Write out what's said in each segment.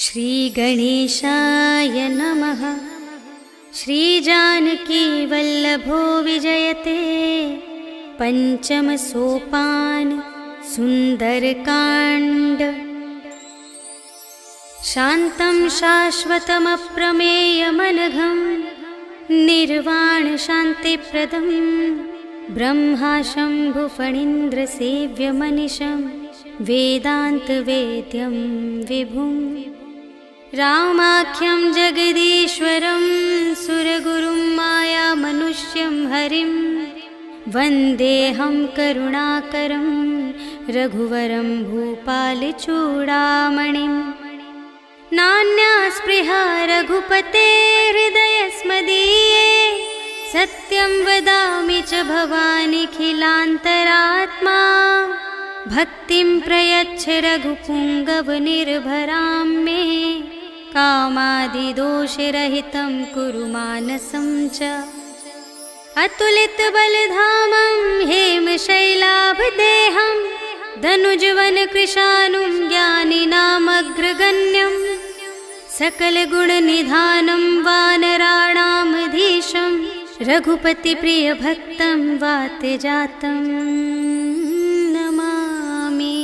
श्रीगणेशाय नमः। श्रीजानकीवल्लभो विजयते पंचम सोपान सुंदरकांड। शान्तं शाश्वतमप्रमेयमनघं निर्वाण शान्तिप्रदं ब्रह्मा शम्भुफणीन्द्रसेव्यमनिशं वेदान्तवेद्यं विभुं रामाख्यं जगदीश्वरं सुरगुरुं मायामनुष्यं हरिं वन्देऽहं करुणाकरं रघुवरं भूपालचूडामणिं। नान्या स्पृहा रघुपते हृदयस्मदीये सत्यं वदामि च भवानिखिलान्तरात्मा। भक्तिं प्रयच्छ रघुपुङ्गवनिर्भरां मे कामादिदोषरहितं कुरु मानसं च। अतुलितबलधामं हेमशैलाभदेहं धनुजवनकृशानुं ज्ञानिनामग्रगण्यं सकलगुणनिधानं वानराणामधीशं रघुपतिप्रियभक्तं वातजातं नमामि।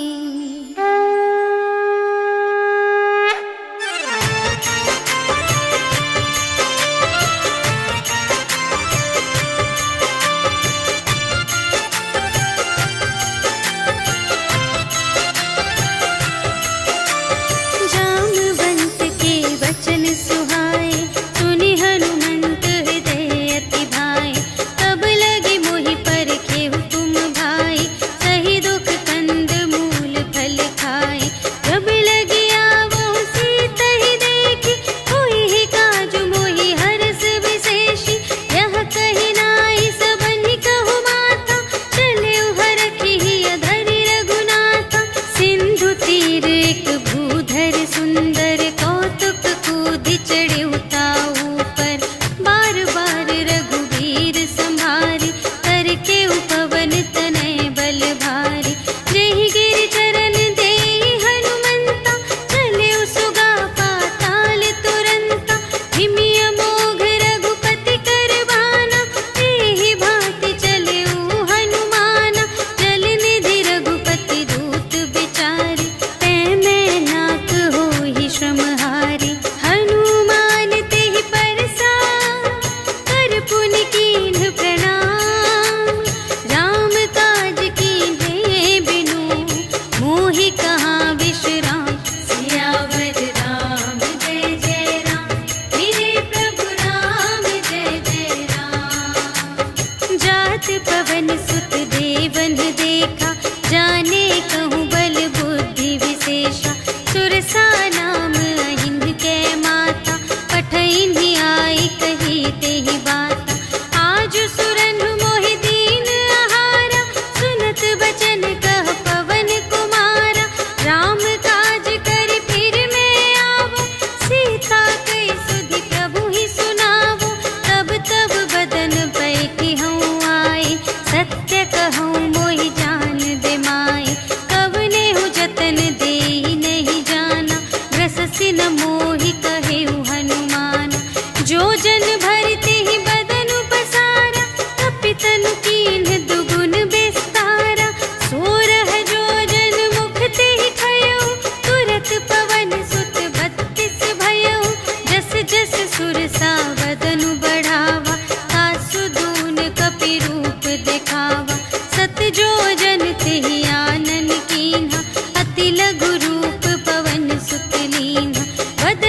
बद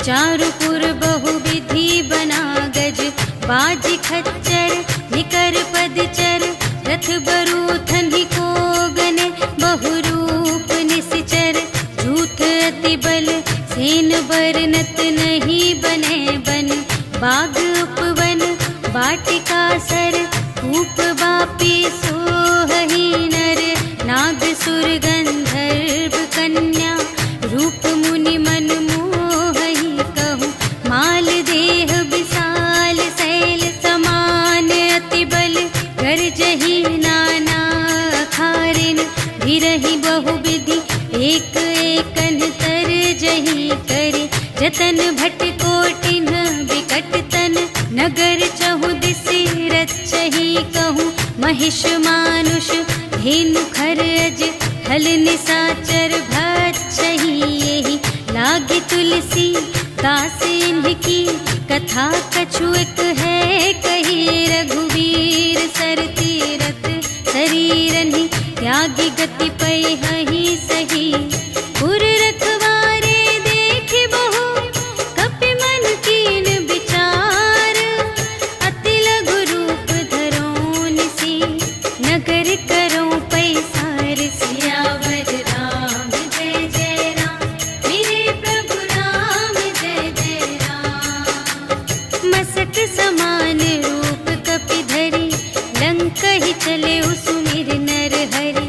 चारुपुर बहुविधि बना गज, बाजी खच्चर निकर पदचर, रथ बरूथन ही को गने, बहुरूप निश्चर, झूठ अति बल सेन बरनत नहीं बने बन, बाग उपवन वाटिका सर, कूप बापी सोहही नर, नाग सुर गंधर्व कन्या, रूप मुनि मन मोहही कहूँ, माल देह विशाल शैल समान, अति बल गर्जही नाना अखारिन, भिरहि बहुविधि एक एकन तर जही करे, जतन भट कोटिन विकट तन, नगर चहु दिसि रचही कहूँ, महिष मानुष धेनु खर अज, हल निसाचर भक्षही यही, लागे तुलसी दास इनकी, कथा कछु एक है कही, रघुवीर सर तीरथ शरीरन ही, त्यागी गति पै हहि सही, पुर रखवारे देखे बहु, कपि मन कीन विचार, अति लघु रूप धरो निसी, नगर करो पैसार, सियावर राम जय जय राम, मेरे प्रभु राम जय जय राम, मसक समान रूप कपि धरी, लंक ही चले सुमिर नर हरि,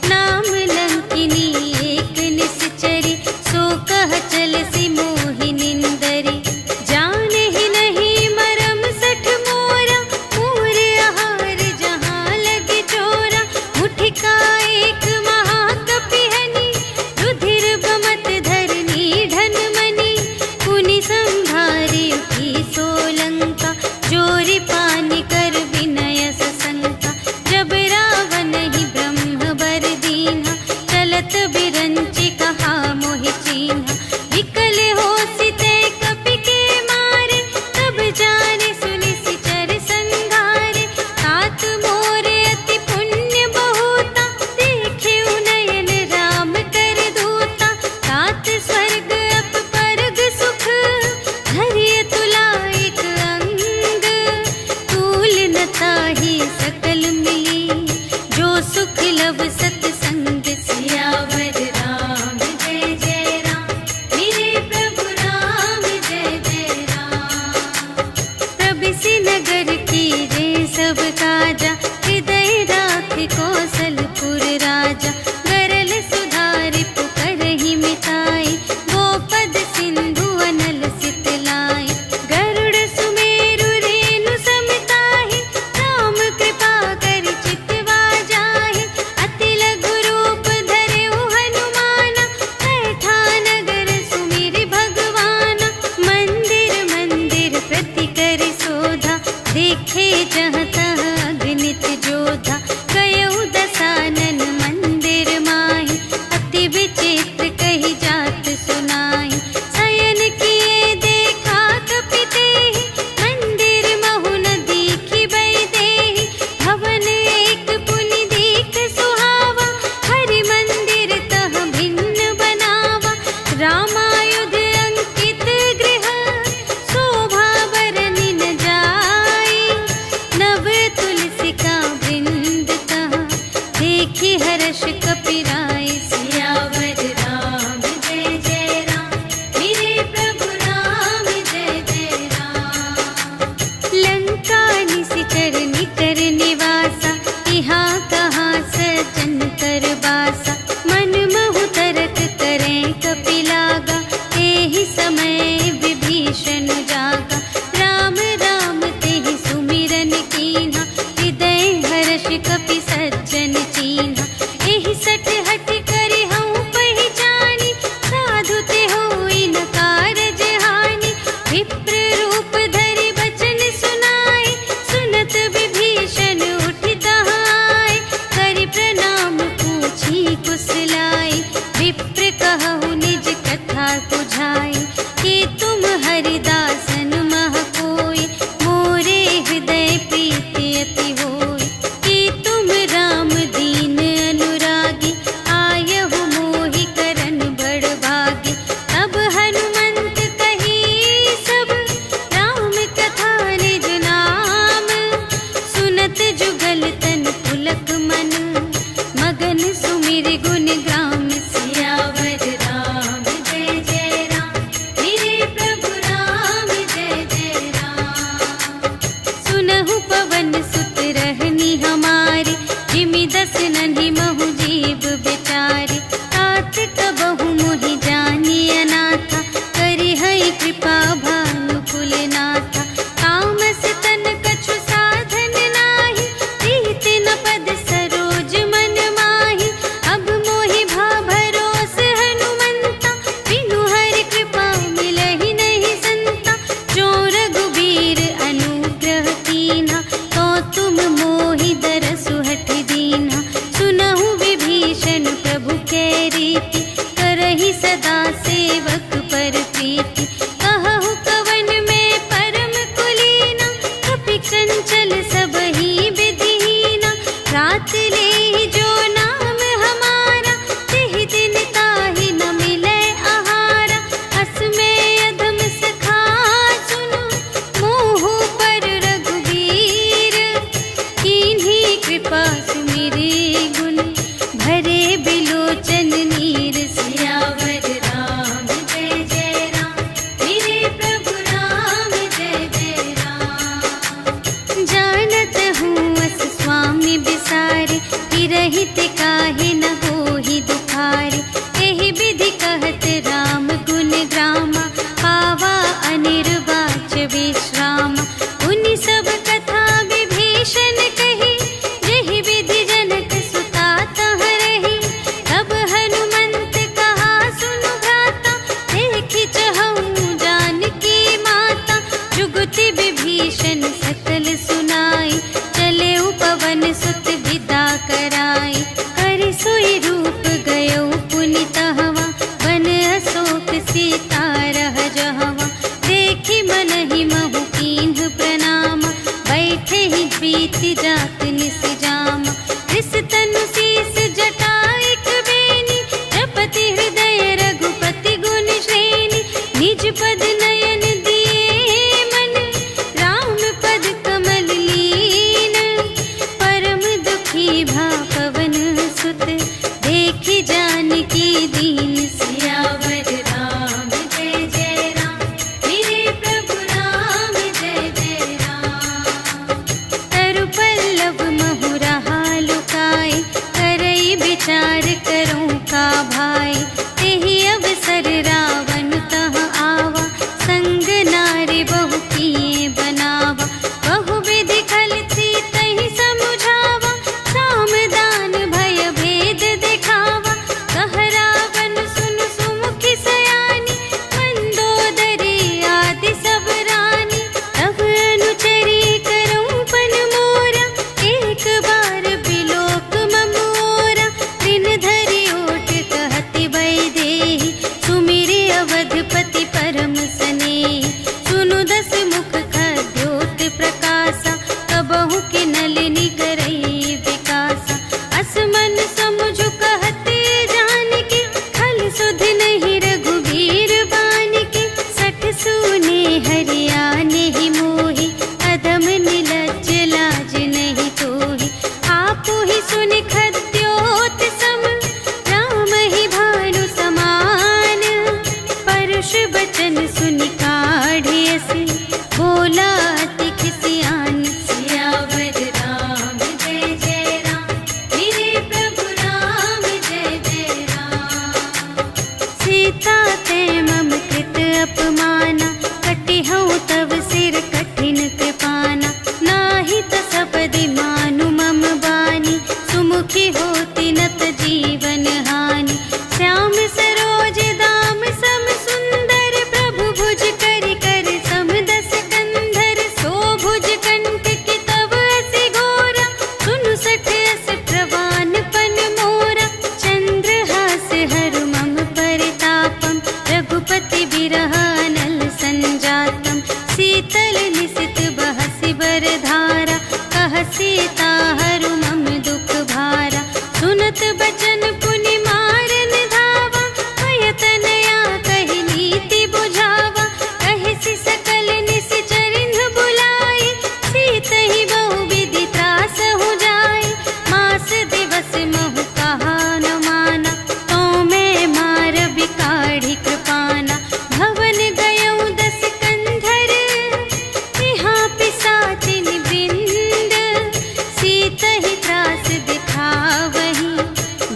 नाम लंकिनी एक निश्चरी, सो कह चल सी मोहि निंदरी, जाने ही नहीं मरम सठ मोरा, मूर आहार जहाँ लगे चोरा, मुठिका एक महाकपिहनि, रुधिर बमत धरनी ढन मनी, पुनि संभारी उठी सोलंका, जोरी पानी कर विनय सशंका, जब रावण ही ब्रह्म बर दीन्हा, चलत बिरंचि कहा मोहि चीन्हा, विकल होसि ते कपि के मारे, तब जाने सुनि सिचर संघारे, तात मोरे अति पुण्य बहुता, देखे उनयन राम कर दूता, तात स्वर्ग अप परग सुख, धरिय तुला एक अंग, तूल न ताहि सकल मिली, जो सुख लव सतसंग, सियावर राम जय जय राम, मेरे प्रभु राम जय जय राम, प्रबिसि नगर की रे सब काजा, हृदय राख कौशलपुर राजा, गरल सुधारि पुकारहि मिताई, गोपद सिंधु अनल सितलाई, गरुड़ सुमेरु रेणु समताहि, राम कृपा कर चितवा जाहि, अति लघु रूप धरेउ हनुमाना, बैठा नगर सुमिरि भगवाना, मंदिर मंदिर प्रति कर शोधा, देखे जहाँ तहाँ अगणित जोधा, गयउ दसानन मंदिर माहि, अति विचित्र कही जात सुनाई, शयन किए देखा कपि तेहि, मंदिर महु न दीखि बै देहि, भवन एक पुनि दीख सुहावा, हरि मंदिर तह भिन्न बनावा, रामायुध अंकित गृह, शोभा बरनि न जाई, नव तुलसिका वृंद तहाँ, देखि हर्ष कपिराई, सियावर राम जय जय राम, मेरे प्रभु राम जय जय राम, लंका निशिचर निकर निवासा, यहाँ कहाँ सजन कर बासा, मन महु तरक करें कपि लागा, एहि समय विभीषण जागा, राम राम तेहि सुमिरन कीन्हा, हृदय हर्ष कपि सज्जन चीन्हा, एहि सठ हठ करि हऊँ पहिचानी, साधु ते होई न कारज हानि, विप्र रूप धरि बचन सुनाई, सुनत विभीषण उठि तहाँ आए, करि प्रणाम पूछी कुशलाई, विप्र कहु निज कथा बुझाई, कि तुम हरिदासन मह कोई, मोरे हृदय प्रीति अति होई, कि तुम राम दीन अनुरागी, आयहु मोहि करन बड़ भागी, तब हनुमंत कही प्रीति। कहु कवन में परम कुलीना, कपि चंचल सब ही विधिहीना। रात ले जो नाम हमारा, तिहि दिन ताहि न मिले आहारा। अस में अधम सखा सुनो, मोह पर रघुबीर। कीन्ही कृपा सुमिरि गुण, भरे बिलोचन नीर। सियावर राम जय जय राम, मेरे प्रभु राम जय जय राम। जानत हूँ अस स्वामी बिसारे, हिरहित काहे न होहि दुखारे। एहि विधि कहत राम गुण ग्रामा, पावा अनिर्वाच विश्रामा। उनि सब कथा विभीषण कही, जेहि विधि जनक सुता तह रही। तब हनुमंत कहा सुनु भ्राता, देखि चहऊँ जानकी माता। जुगति विभीषण सकल सुनाई, चले पवन सुत विदा कराई। कर सोई रूप गयो पुनि तहवा, वन अशोक सीता रह जहवा। देखि मनहि महु कीन्ह प्रणामा, बैठे ही प्रीति जात निस जामा। रिस तनु शीस जटाइक बेनी, जपति हृदय रघुपति गुण श्रेणी। निज पद नयन दिए मन, राम पद कमल लीन। परम दुखी भा पवन सुत, देखि जानकी दीन। सियावर राम जय जय राम, मेरे प्रभु राम जय जय राम। तरु पल्लव महु रहा लुकाई, करई विचार करूं का भाई। तेहि अवसर रावण तह आवा, संग नारी बहु किए बनावा। बहु विधि खल सीतहि समुझावा, साम दान भय भेद दिखावा। कह रावण सुनु सुमुखि सयानी, मंदोदरी आदि सब रानी। तब अनुचरी करऊं पन मोरा, एक बार बिलोक मम ओरा। दिन धरि ओट कहति वैदेही, सुमिरि अवधपति परम स्नेही। सुनु दस मुख खद्योत प्रकाशा, कबहु के नलिनी करई विकासा। अस मन समुझु कहते जानकी, खल सुध नहीं रघुबीर बानिके। सठ सूने हरियाने ही मोहि, अधम निलज्ज लाज नहीं तोहि। आपु ही सुनि खद्योत सम, राम ही भानु समान। परुष बचन सुनि काढ़िय से, बोला अति खिसियान। सियावर राम जय जय राम, मेरे प्रभु राम जय जय राम। सीता ते मम कृत अपमाना, कटिहउँ तव सिर कठिन कृपाना। नाही त सपदि मानु मम बानी, सुमुखी होती नत जीवन हानि। श्याम सरोज दाम सम सुंदर, प्रभु भुज करि कर सम दस कंधर। सो भुज कंठ की तव असि घोरा, सुनु सठ अस प्रवान पन मोरा। चंद्रहास हरु मम परितापम, रघुपति बिरह अनल संजातम। शीतल निसित बहसि बरधारा, कह सीता हरु मम दुख भारा। सुनत बचन पुनि मारन धावा, भयतनया कहि नीति बुझावा। कहिसि सकल निश्चरिन्ह बुलाई, सीतहि बहु विधि त्रासहु जाई। मास दिवस महु कहा न माना, तो मैं मार बिकाढ़ी कृपाना। भवन गयऊँ दस कंधर, यहाँ पिसाचिन वृंद। सीतहि त्रास दिखावही,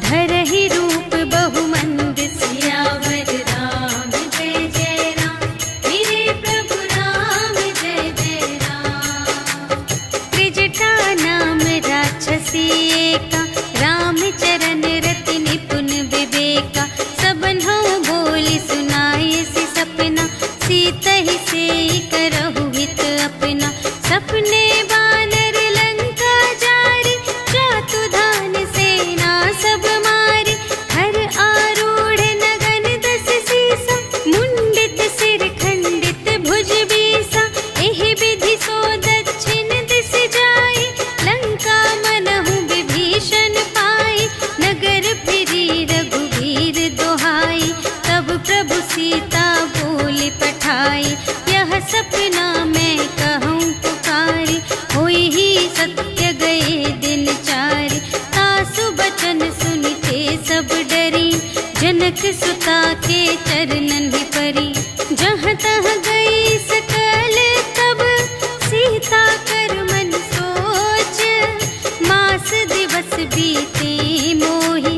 धरहि रूप बहुमंद। सियावर राम जय जय राम, मेरे प्रभु राम जय जय राम। त्रिजटा नाम राक्षसी एका, रामचरण रति निपुण विवेका। सबन्हु बोली सुनाई सि सपना, सीतहि सेई करहु हित अपना। सपने बानर लंका जारी, जातु धान सेना सब मारी। हर आरूढ़ नगन दस सीसा, मुंडित से जहाँ तहाँ गई सकल तब सीता कर मन सोच, मास दिवस बीते मोहि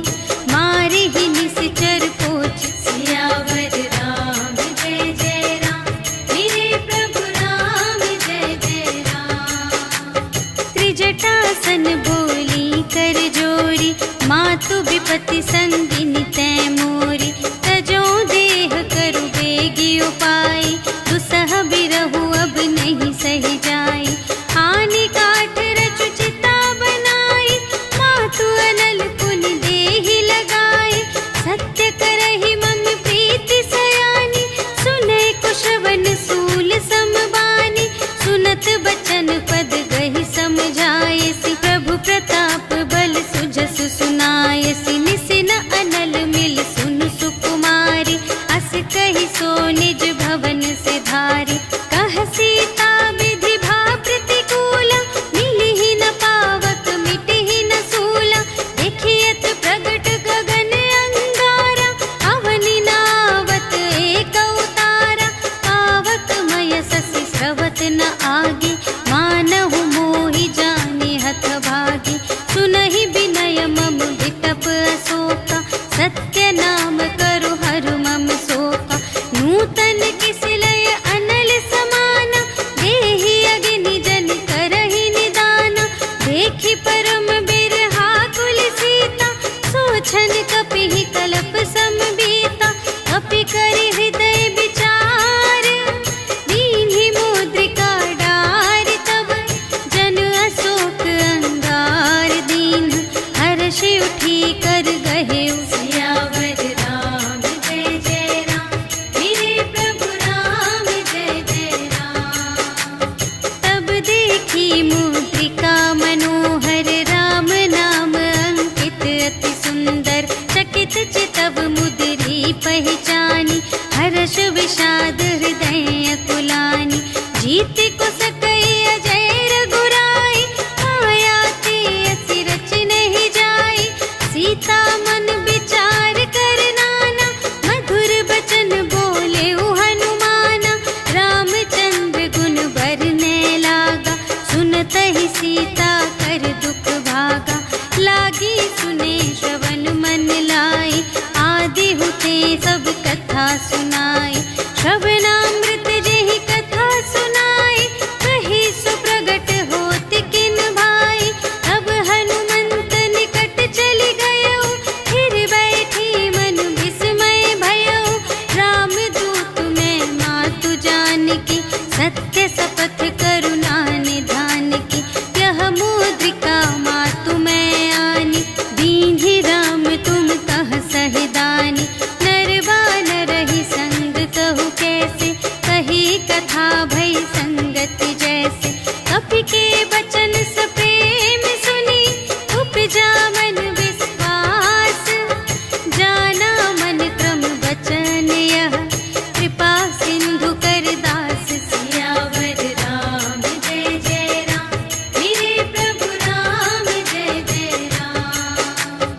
मारे ही निश्चर पोच। सियावर राम जय जय राम, मेरे प्रभु राम जय जय राम। त्रिजटासन बोली कर जोरी, मातु विपति संगिनी तै मोरी। तजो देह करु बेगी उपाय, दुसह बिरहु अब नहीं सही जाई। आने काठ रचु चिता बनाई, मातु अनल पुन देहि लगाई। सत्य करहि मम प्रीति सयानी, सुनै कुशवन सूल समबानी। सुनत बचन पद गहि समझायसि, प्रभु प्रताप बल सुजस सुनायसि। निसिन अनल मिल सुन सुकुमारी, अस कहि सो निज भवन से धारी। कह सीता विधि भा प्रतिकूला, मिलिहि न पावक मिटिहि न सूला। देखियत प्रगट गगन अंगारा, अवनि नावत एक अवतारा। पावक मय ससि स्रवत न आगे, मानहु मोहि जाने हथ भागी। सुनहि विनय मम विटप अशोका, सत्य नाम करु हरु मम शोका। नूतन किस लय अनल समाना, देहि अगिनि जन करहि निदाना। देखि परम बिरहा कुल सीता, सोचन कपिहि कलप समबीता। कपि करि हृदय विचार, दीन्हि मुद्रिका डारि। तब जन अशोक अंगार दीन, हर्षि उठी कर गहेउ। सियावर राम जय जय राम, मेरे प्रभु राम जय जय राम। तब देखी मुद्रिका मनोहर, राम नाम अंकित अति सुंदर। चकित चितव मुद्री पहचानी, हर्ष विषाद हृदय कुलानी। जीत को सकई अजय रघुराई, माया ते असि रच नहीं जाई। सीता मन विचार कर नाना, मधुर बचन बोले हनुमाना। रामचंद्र गुण बरने लागा, सुनतहि सीता कर दुख भागा। लागी सुने श्रवण मन लाई, आदि हुते सब कथा सुनाई। श्रवणामृत जेहि कथा सुनाई, कही सो प्रगट होत किन भाई। तब हनुमंत निकट चलि गयउ, फिर बैठी मन विस्मय भयउ। राम दूत मैं मातु जानकी, सत्य शपथ करुणा निधान की। यह मुद्रिका मातु मैं आनी, दीन्हि राम तुम कह सहिदानी। नर बानर ही संग कहु कैसे, कही कथा भई संगति जैसे। कपि के बचन सप्रेम सुनी, उपजा मन विश्वास। जाना मन क्रम बचन यह, कृपा सिंधु कर दास। सियावर राम जय जय राम, मेरे प्रभु राम जय जय राम।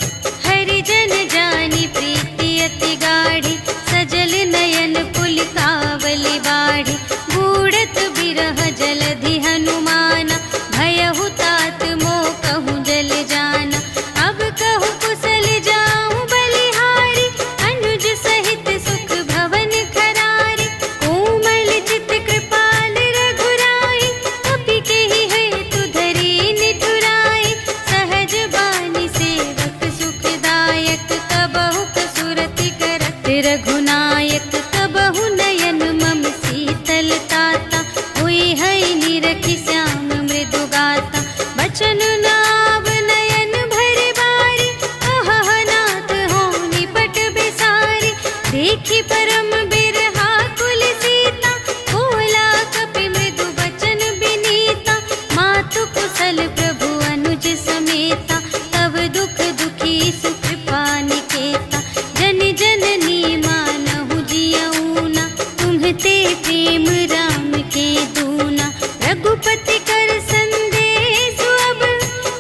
हरिजन जानी प्रीति अति गाढ़ी, सजल नयन पुलिकावली बाढ़ी। बूढ़त बिरह जलधि हनुमाना, भयहु तात मोह कहूँ जल जाना। अब कहु कुशल जाऊँ बलिहारी, अनुज सहित सुख भवन खरारी। कोमल चित कृपाल रघुराई, कपि केहि हेतु धरि निठुराई। सहज बानी सेवक सुखदायक, कबहु कसुरति करत रघुनायक। कबहु नयन मम शीतल ताता, हुई है निरखि श्याम मृदु गाता। बचन नाव नयन भर बारी, अहह नाथ हो निपट बिसारी। देखि परम बिरहा कुल सीता, बोला कपि मृदु बचन बिनीता। मातु कुशल प्रभु अनुज समेता, तब दुख दुखी सुकृपा निकेता। जन जननी मानहु जियऊना, तुम्हते प्रेम राम के दूना। रघुपति कर संदेश अब,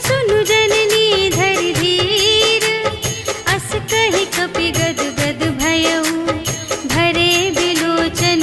सुनु जननी धरि धीर। अस कहि कपि गद गद भयउ, भरे बिलोचन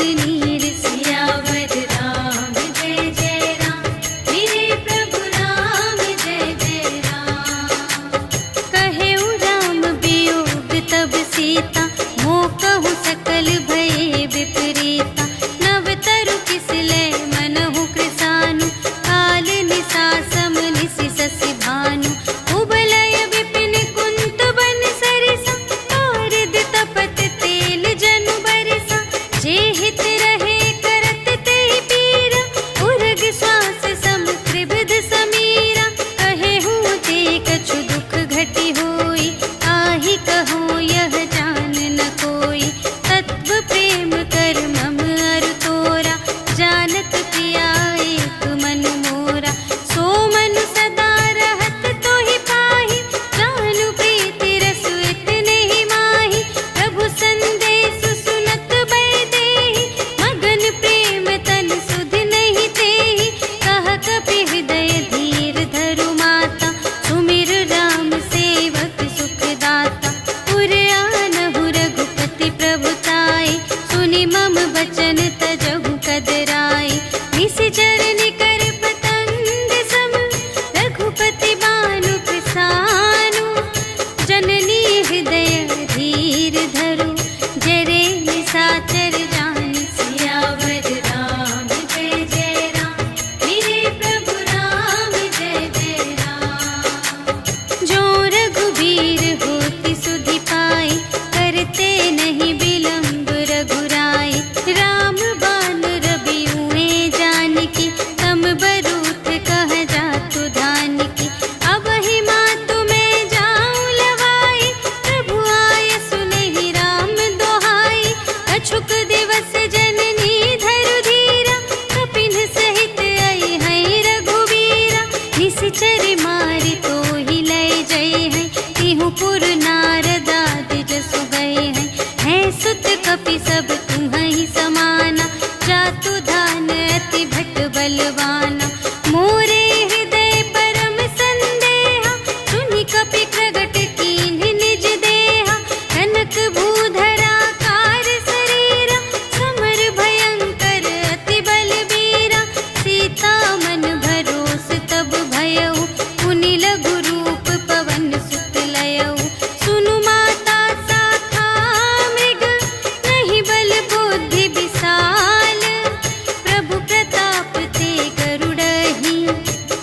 हित रहे करत ते पीरा, उर्ग श्वास सम त्रिविध समीरा। कहे हूँ ते कछु दुख घटी होई, आहि कहूँ यह जान न कोई। तत्व प्रेम कर मम अरु तोरा, जानत पिया एक मन मोरा। सो मन सदा रहत तोहि पाहि, जानु प्रीति रसु इतने ही माहि। प्रभु संदेश सुनत बै देहि, मगन प्रेम तन सुध नहीं तेहि। कह कपि हृदय धीर धरु माता, सुमिर राम सेवक सुख दाता। उर आनहु रघुपति प्रभुताई, सुनि मम बचन तजहु कदराई। निशिचर निकर पतंग सम, रघुपति बानु प्रसानु। जननी हृदय धीर धरु, जरे निशाचर जान। सियावर राम जय जय राम, मेरे प्रभु राम जय जय राम। जो रघुबीर होति सुधि पाई, करते नहीं विलंब रघुराई। राम बान रवि हुए जानकी, तम बरूथ कह जातु धानकी। अब ही मातु मैं जाऊं लवाई, प्रभु आय सुनहि राम दोहाई। अछुक दिवस जननी धरु धीरा, कपिन सहित आई हैं रघुबीरा। निशिचर मारि तोहि लय जय हैं, तिहु पुर नारद आदि जसु गए हैं। हैं सुत कपि सब तुम्हि समाना, जातु धान अति भट बलवाना। मोरे हृदय परम संदेहा, सुनि कपि प्रगट कीन्ह निज देहा। कनक भूधरा कार शरीरा, समर भयंकर अति बलबीरा। सीता मन भरोस तब भयउ, पुनि लघु रूप पवन सुत लयउ। सुनु माता शाखा मृग, नहीं बल बुद्धि विशाल। प्रभु प्रताप ते गरुड़हि,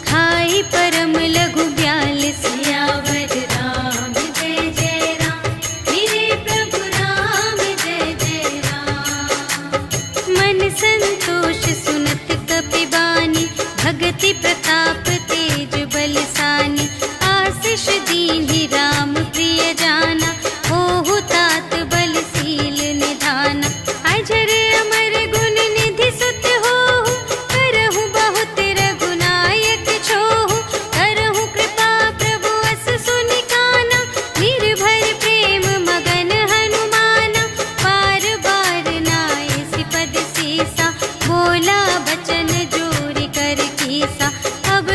खाई परम लघु ब्याल। सियावर राम जय जय राम, मेरे प्रभु राम जय जय राम। मन संतोष सुनत कपि बानी, भगति प्रताप तेज बलसानी। आशीष दीन्हि राम प्रिय जाना, होहु तात बलशील निधाना। अजर अमर गुण निधि सुत होहु, करहु बहुत रघुनायक छोहु। करहु कृपा प्रभु अस सुनि काना, निर्भर प्रेम मगन हनुमाना। बार बार नाय सिपद सीसा, बोला बचन जोरि कर कीसा। अब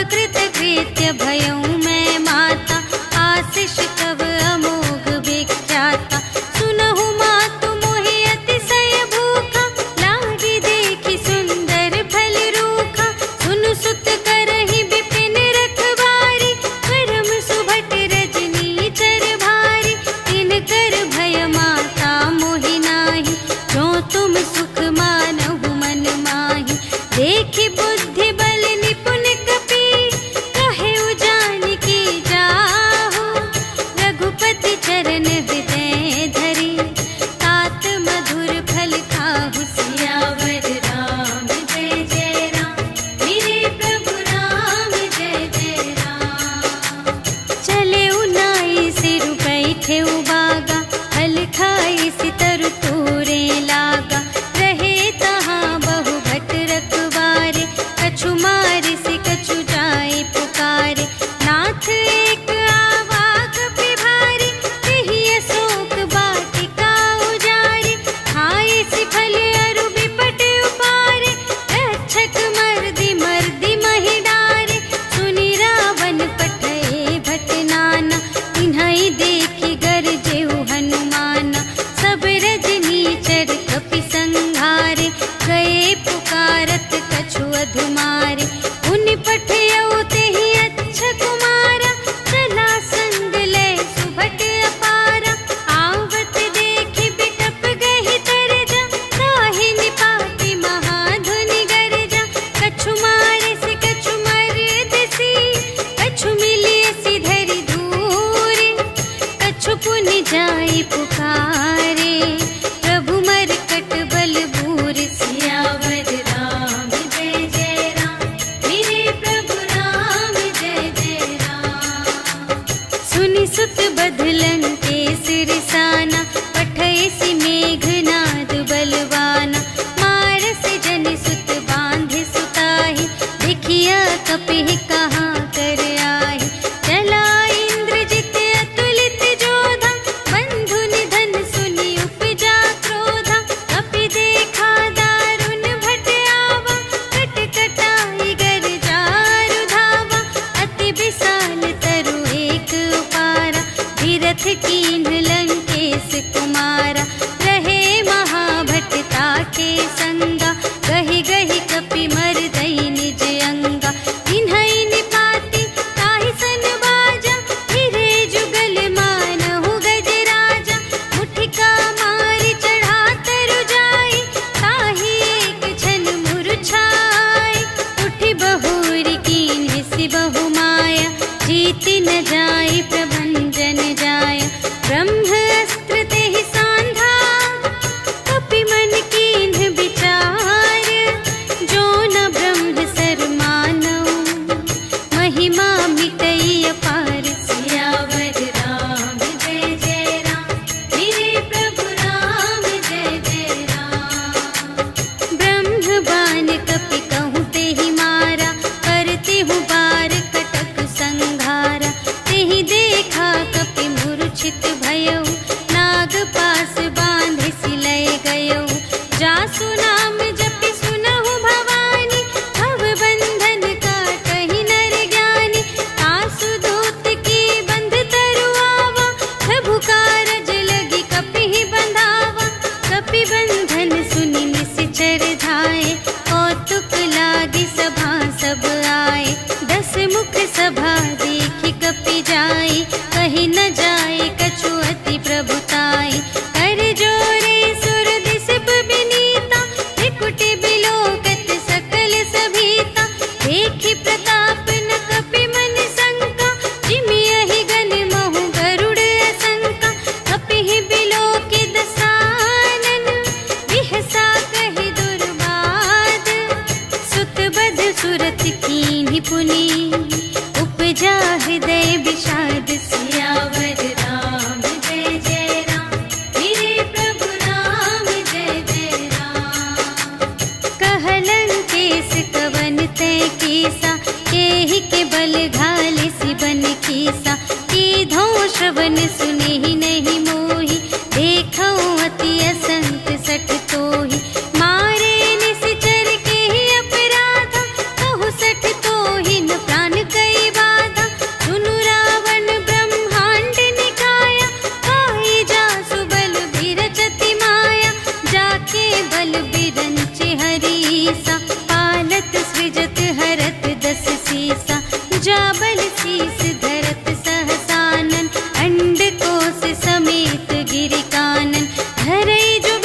मिटे बिलोकत सकल सभीता, देखि प्रताप न कपि मन शंका, जिमि यहि गण महु गरुड़ असंका, कपिहि बिलोकि दसानन, बिहसा कहि दुर्बाद, सुत बध सुरत कीन्हि पुनि, उपजा हृदय विषाद, सियावर राम जय जय राम, मेरे प्रभु राम जय जय राम। कहलंकेश कवन तै कीसा, केहि के बल घाले सिबन कीसा, कीधो श्रवण सुनेहि नहीं मोहि, देखऊँ अति असंत सठ तोहि, मारे निश्चर केहि अपराधा, कहु सठ तोहि न प्राण कई बाधा, सुनु रावण ब्रह्मांड निकाया, पाई जासु बल बिरचति माया, जाके बल बिरंचि हरीसा, पालत सृजत हरत दस सीसा, जा बल शीस धरत सहसानन, अंड कोश समेत गिरि कानन, धरई जो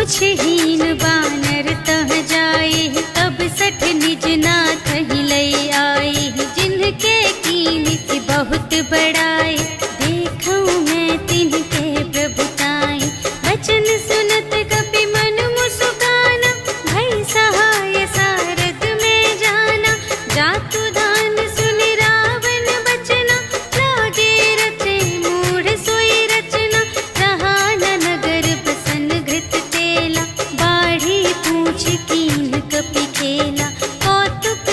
पूछहीन बानर तह जाए, तब सठ निज नाथ ही लय आए। जिनके कीमत बहुत बड़ाए, देखऊं मैं तिनके प्रभुताई। वचन सुनत कपि मन मुस्काना, भई सहाय सारद में जाना। जातु दान सुनि रावण बचना, लागे रचे मूढ़ सोई रचना। रहा न नगर प्रसन्न घृत तेला, बाढ़ी पूछ कीन कपि खेला। कौतुक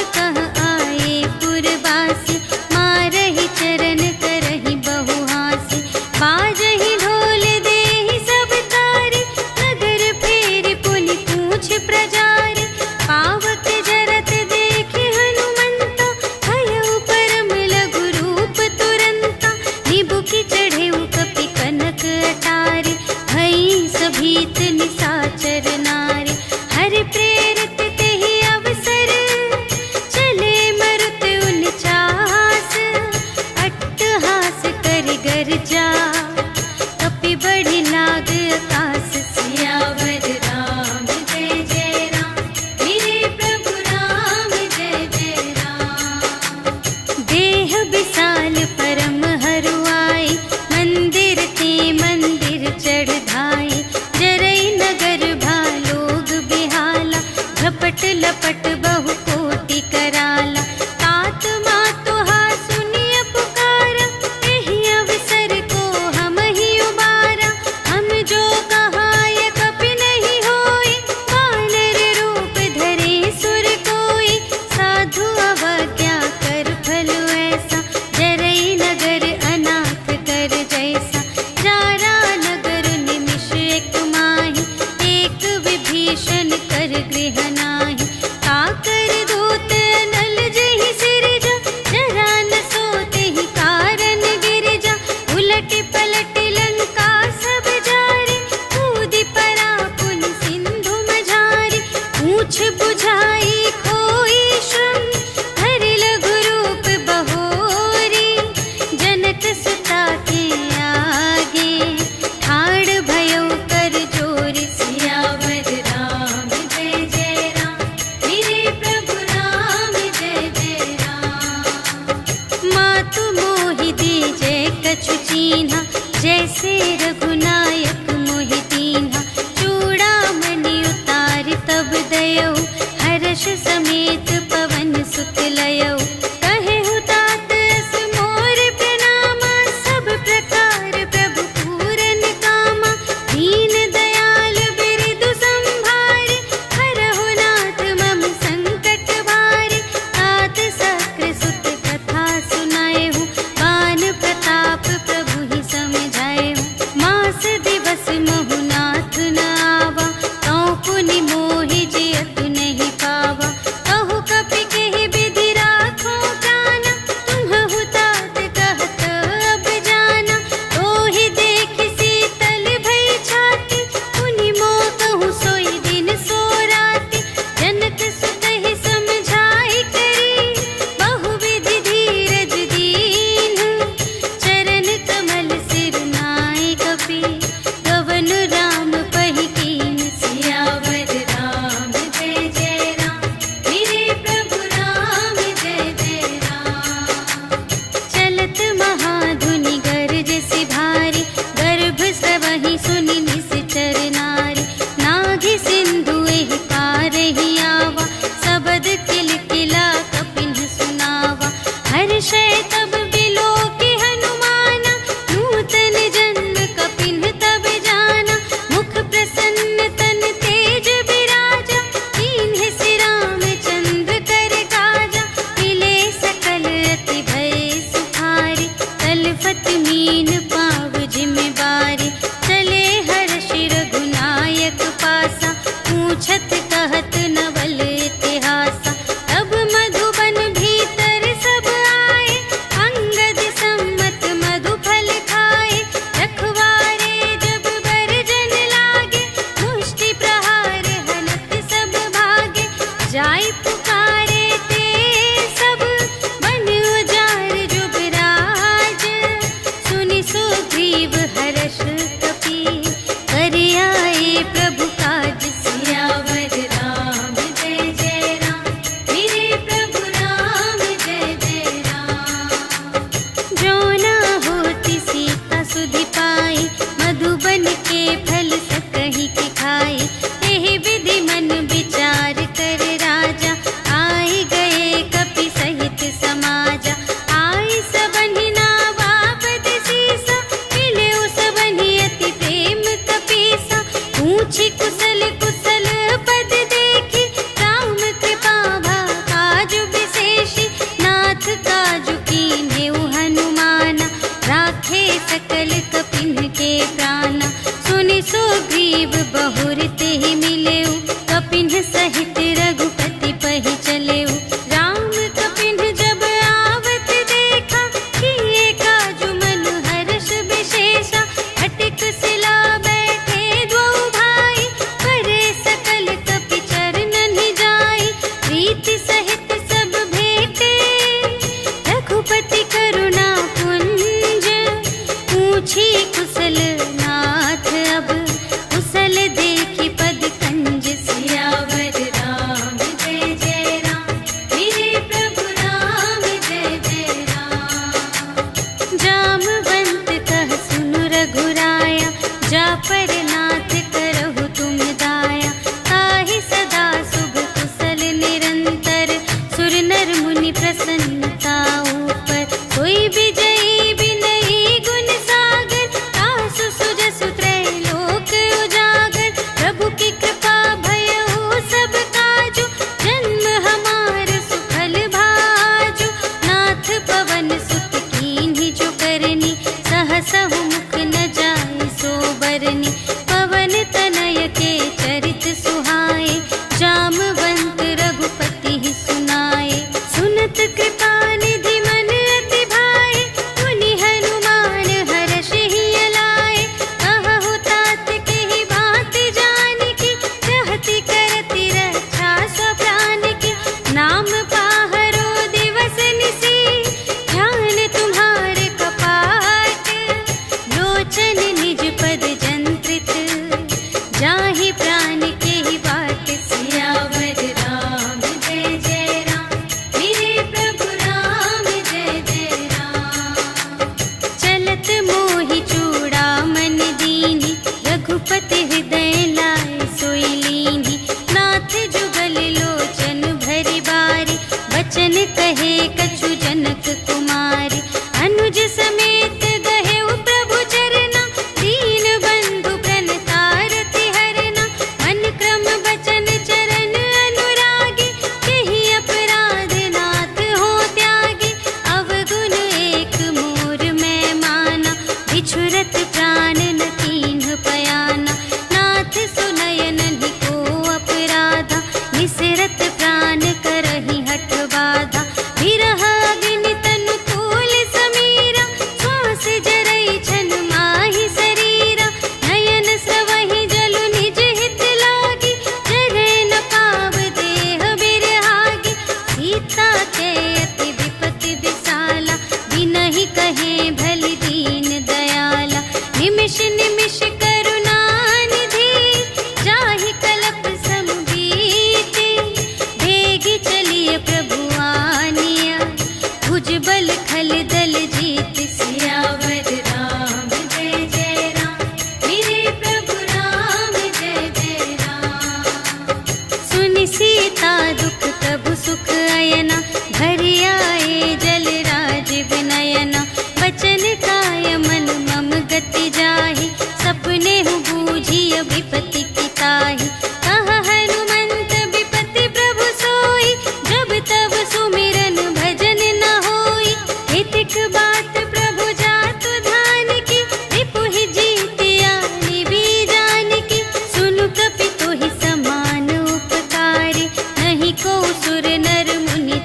सुनि सीता दुख प्रभु सुख अयना, घर आए जल राज विनयना। बचन काय मन मम गति जाहि, सपने हूँ बूझिय विपत्ति की ताहि। कहा हनुमंत विपत्ति प्रभु सोई, जब तब सुमिरन भजन न होई। हितिक बात प्रभु जातु धान की, रिपुहि जीतिया निबी जान की। सुनु कपि तोहि समान उपकारी, नहीं को सुर नर मुनि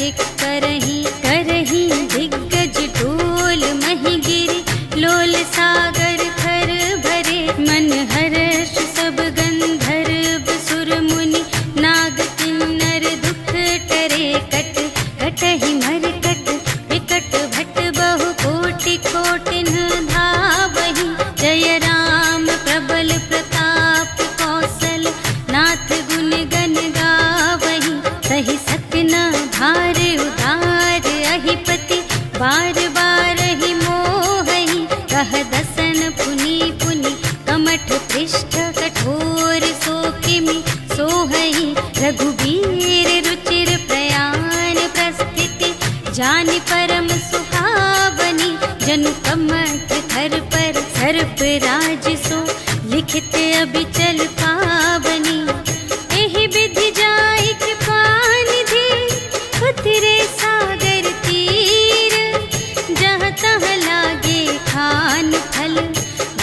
कार्तिक करही दिग्गज डोल मही गिरे लोल सागर थर भरे मन हर्ष सब गंधर्व सुर मुनि नाग किन्नर दुख टरे कट कटहि मरकट विकट भट बहु कोटि कोटिन धावहि जय राम प्रबल प्रताप कौशल नाथ गुण गण गावहि सही सत्य न भार उदार अहिपति बार बार ही मोहहि कह दसन पुनि पुनि कमठ पृष्ठ कठोर सो किमि सोहहि रघुबीर रुचिर प्रयाण प्रस्थिति जानि परम सुहावनी जनु कमठ थर पर सर्प राज सो लिखित अबिचल पावनी एहि विधि जाय कृपानिधि उतरे सागर तीर जहाँ तहाँ लागे खान फल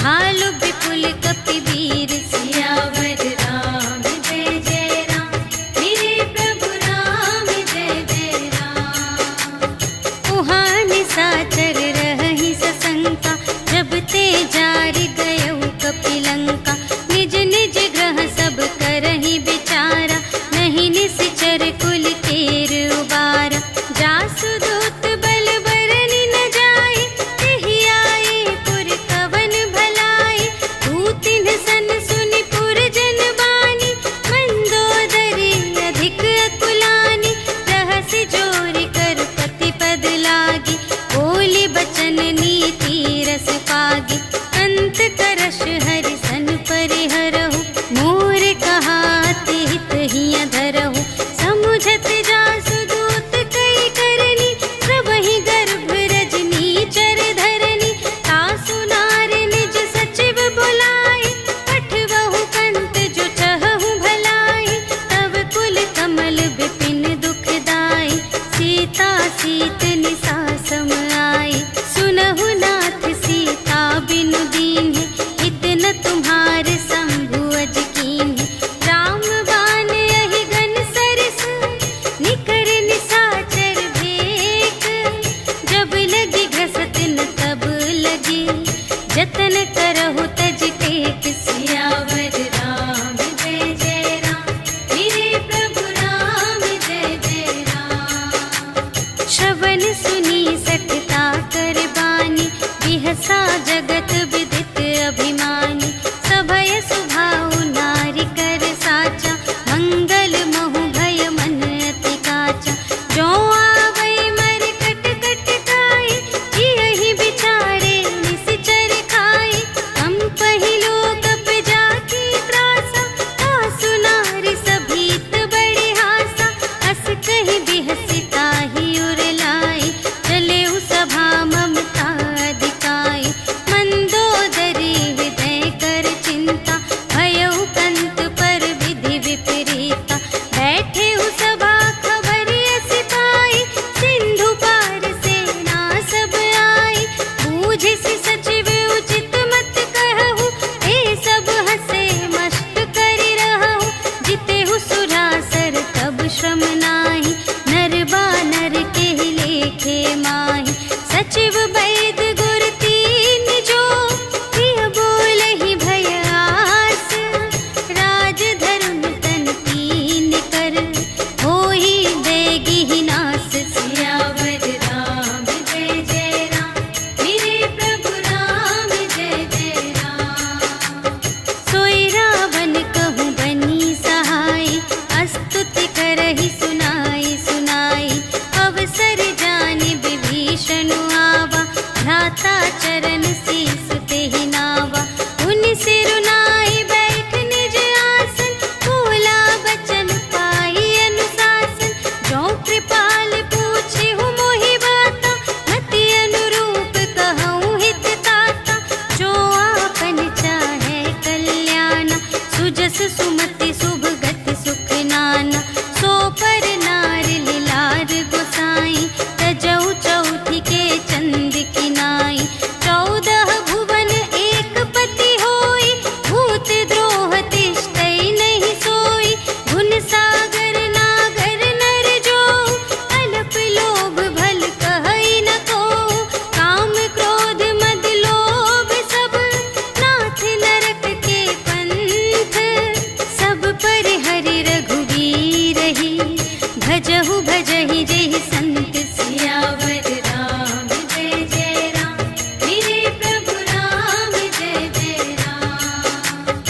भालु विपुल कपिवीर सियावर राम जय जय राम मेरे प्रभु राम जय जय राम उहाँ निशाचर रहि सशंका जब ते जारि गयौ कपिलंका निज निज ग्रह सब करहि विचारा नहीं निश्चर कुल केर उबारा जासु दूत बल बरनि न जाए तेहि आए पुर कवन भलाए तू तिन्ह सन सुनि पुर जन बानी मंदोदरी अधिक अकुलानी रहसि जोरि कर पति पद लागी बोली बचन नीति रस पागी अंत करश हरि सन परिहरहु मोर कहाति हित हिय धरहु समुझत जासु दूत कई करनी प्रभहि गर्भ रजनी चर धरनी तासु नार निज सचिव बुलाए पठवहु कंत जो चहहु भलाई तब कुल कमल विपिन दुखदाई सीता सीत निसा सम आई सुनहु नाथ सीता बिनु दीन्हि इतना तुम्हारे शंभु अज कीन्हि राम बाण यही घन सरस निकर निशाचर भेक जब लगी घसत न तब लगी जतन करहु तज टेक सियावर राम जय जय राम मेरे प्रभु राम जय जय राम श्रवण सुनी सठता कर बानी बिहसा जगत विदित अभिमानी सभय सुभाउ नारी कर साचा मंगल महु भय मन अति काचा जो आवै मर कट कट खाए यही बिचारे निश्चर खाए हम पहिलो कप जाकी त्रासा तासु नारी सभीत बड़े हासा हस कहि बिहसिता ही उर लाई चले सभा ममता अधिकाई मंदोदरी हृदय कर चिंता भयउ कंत पर विधि विपरीता बैठे सभा खबर अस पाई सिंधु पार सेना सब आई बूझे से सचिव उचित मत कहु ए सब हसे मस्त करि रहु जितेहु सुरासर तब श्रम नाही नर बानर के लेखे माही सचिव वैद गुर तीन जो प्रिय बोलहि भय आस राज धर्म तन तीन कर होहि देगी ही नास सियावर राम जय जय राम मेरे प्रभु राम जय जय राम सोई रावण कहूँ बनी सहाय स्तुति करहि सुनाई भजहु भजहि जेहि संत सियावर राम जय जय राम मेरे प्रभु राम जय जय राम।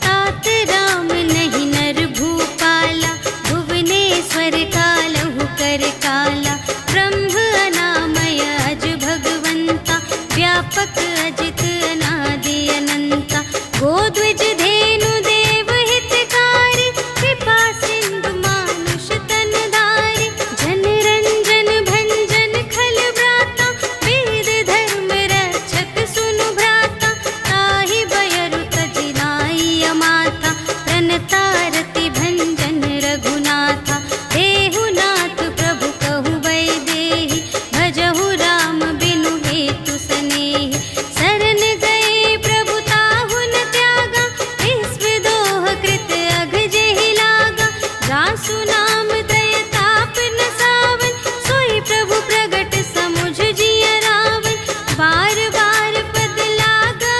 तात राम नहीं नर भूपाला भुवनेश्वर कालहु कर काला ब्रह्म अनामय अज भगवंता व्यापक अजित अनादि अनंता गोद्विज धेनु देव हितकारी कृपा सिंधु मानुष तन धारी जन रंजन भंजन खल व्राता वेद धर्म रक्षक सुनु भ्राता ताहि बयरु तजिनाई अमाता प्रणतारति भंजन रघुनाथा देहु नाथ प्रभु कहु वैदेही भजहु राम बिनु हेतु सनेही शरण गए प्रभु ताहु न त्यागा विश्वदोह कृत अघ जेहि लागा जासु नाम दय ताप न सावन सोई प्रभु प्रगट समुझ जिय रावण बार बार पद लागा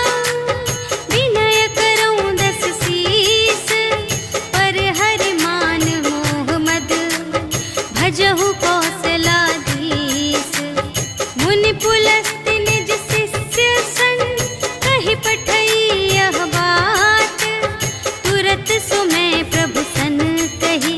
विनय करऊँ दस शीस पर हरि मान मोह मद भजहु कौशलाधीश मुनि पुलस्त्य निज शिष्य संग कहि पठई यह बात तुरत सुमय प्रभु सन कही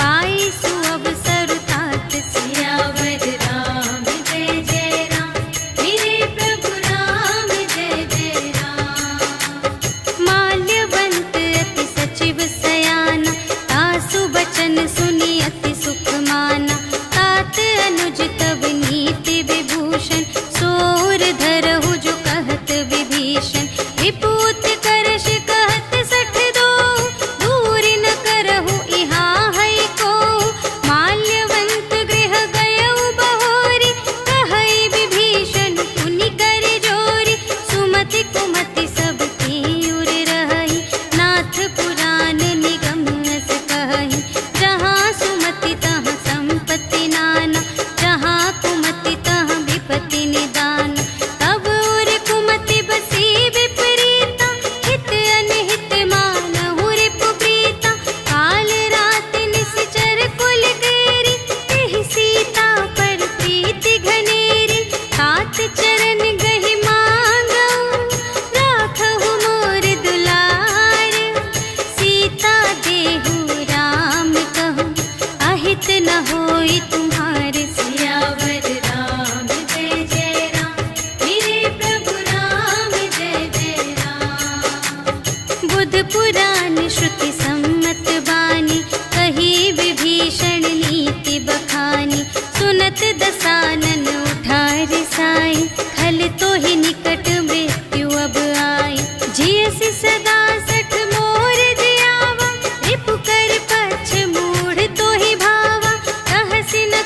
पाई सुअवसर तात सियावर राम जय जय राम मेरे प्रभु राम जय जय राम। माल्यवंत अति सचिव सयाना तासु बचन सुनि अति सुख माना तात अनुज तव नीति विभूषण सोर धरहु जो कहत विभीषण विपूत करश कहत सठ दो दूर न करहु इहाँ है को माल्यवंत गृह गयउ बहोरी कहई विभीषण पुनि कर जोरी सुमति कुमति सब की उर रही नाथ पुराण निगम अस कहई जहाँ सुमति तहाँ संपत्ति नाना जहाँ कुमति तहाँ विपत्ति निदान तब उर कुमति बसी विपरीता हित अनहित मानहु रिपु प्रीता काल रात निश्चर कुल गेरी तेहि सीता पर प्रीति घनेरी तात चरण गहि मांगऊ राखहु मोर दुलार सीता देहु राम कहूँ अहित न होई तुम्हारे सियावर राम जय जय राम मेरे प्रभु राम जय जय राम। बुध पुराण श्रुति सम्मत बानी कही विभीषण नीति बखानी सुनत दसानन उठार साई खल तो ही निकट मृत्यु अब आई जियसि सदा सठ मोर जियावा रिपु कर पछ मूढ़ तो ही भावा कहसि न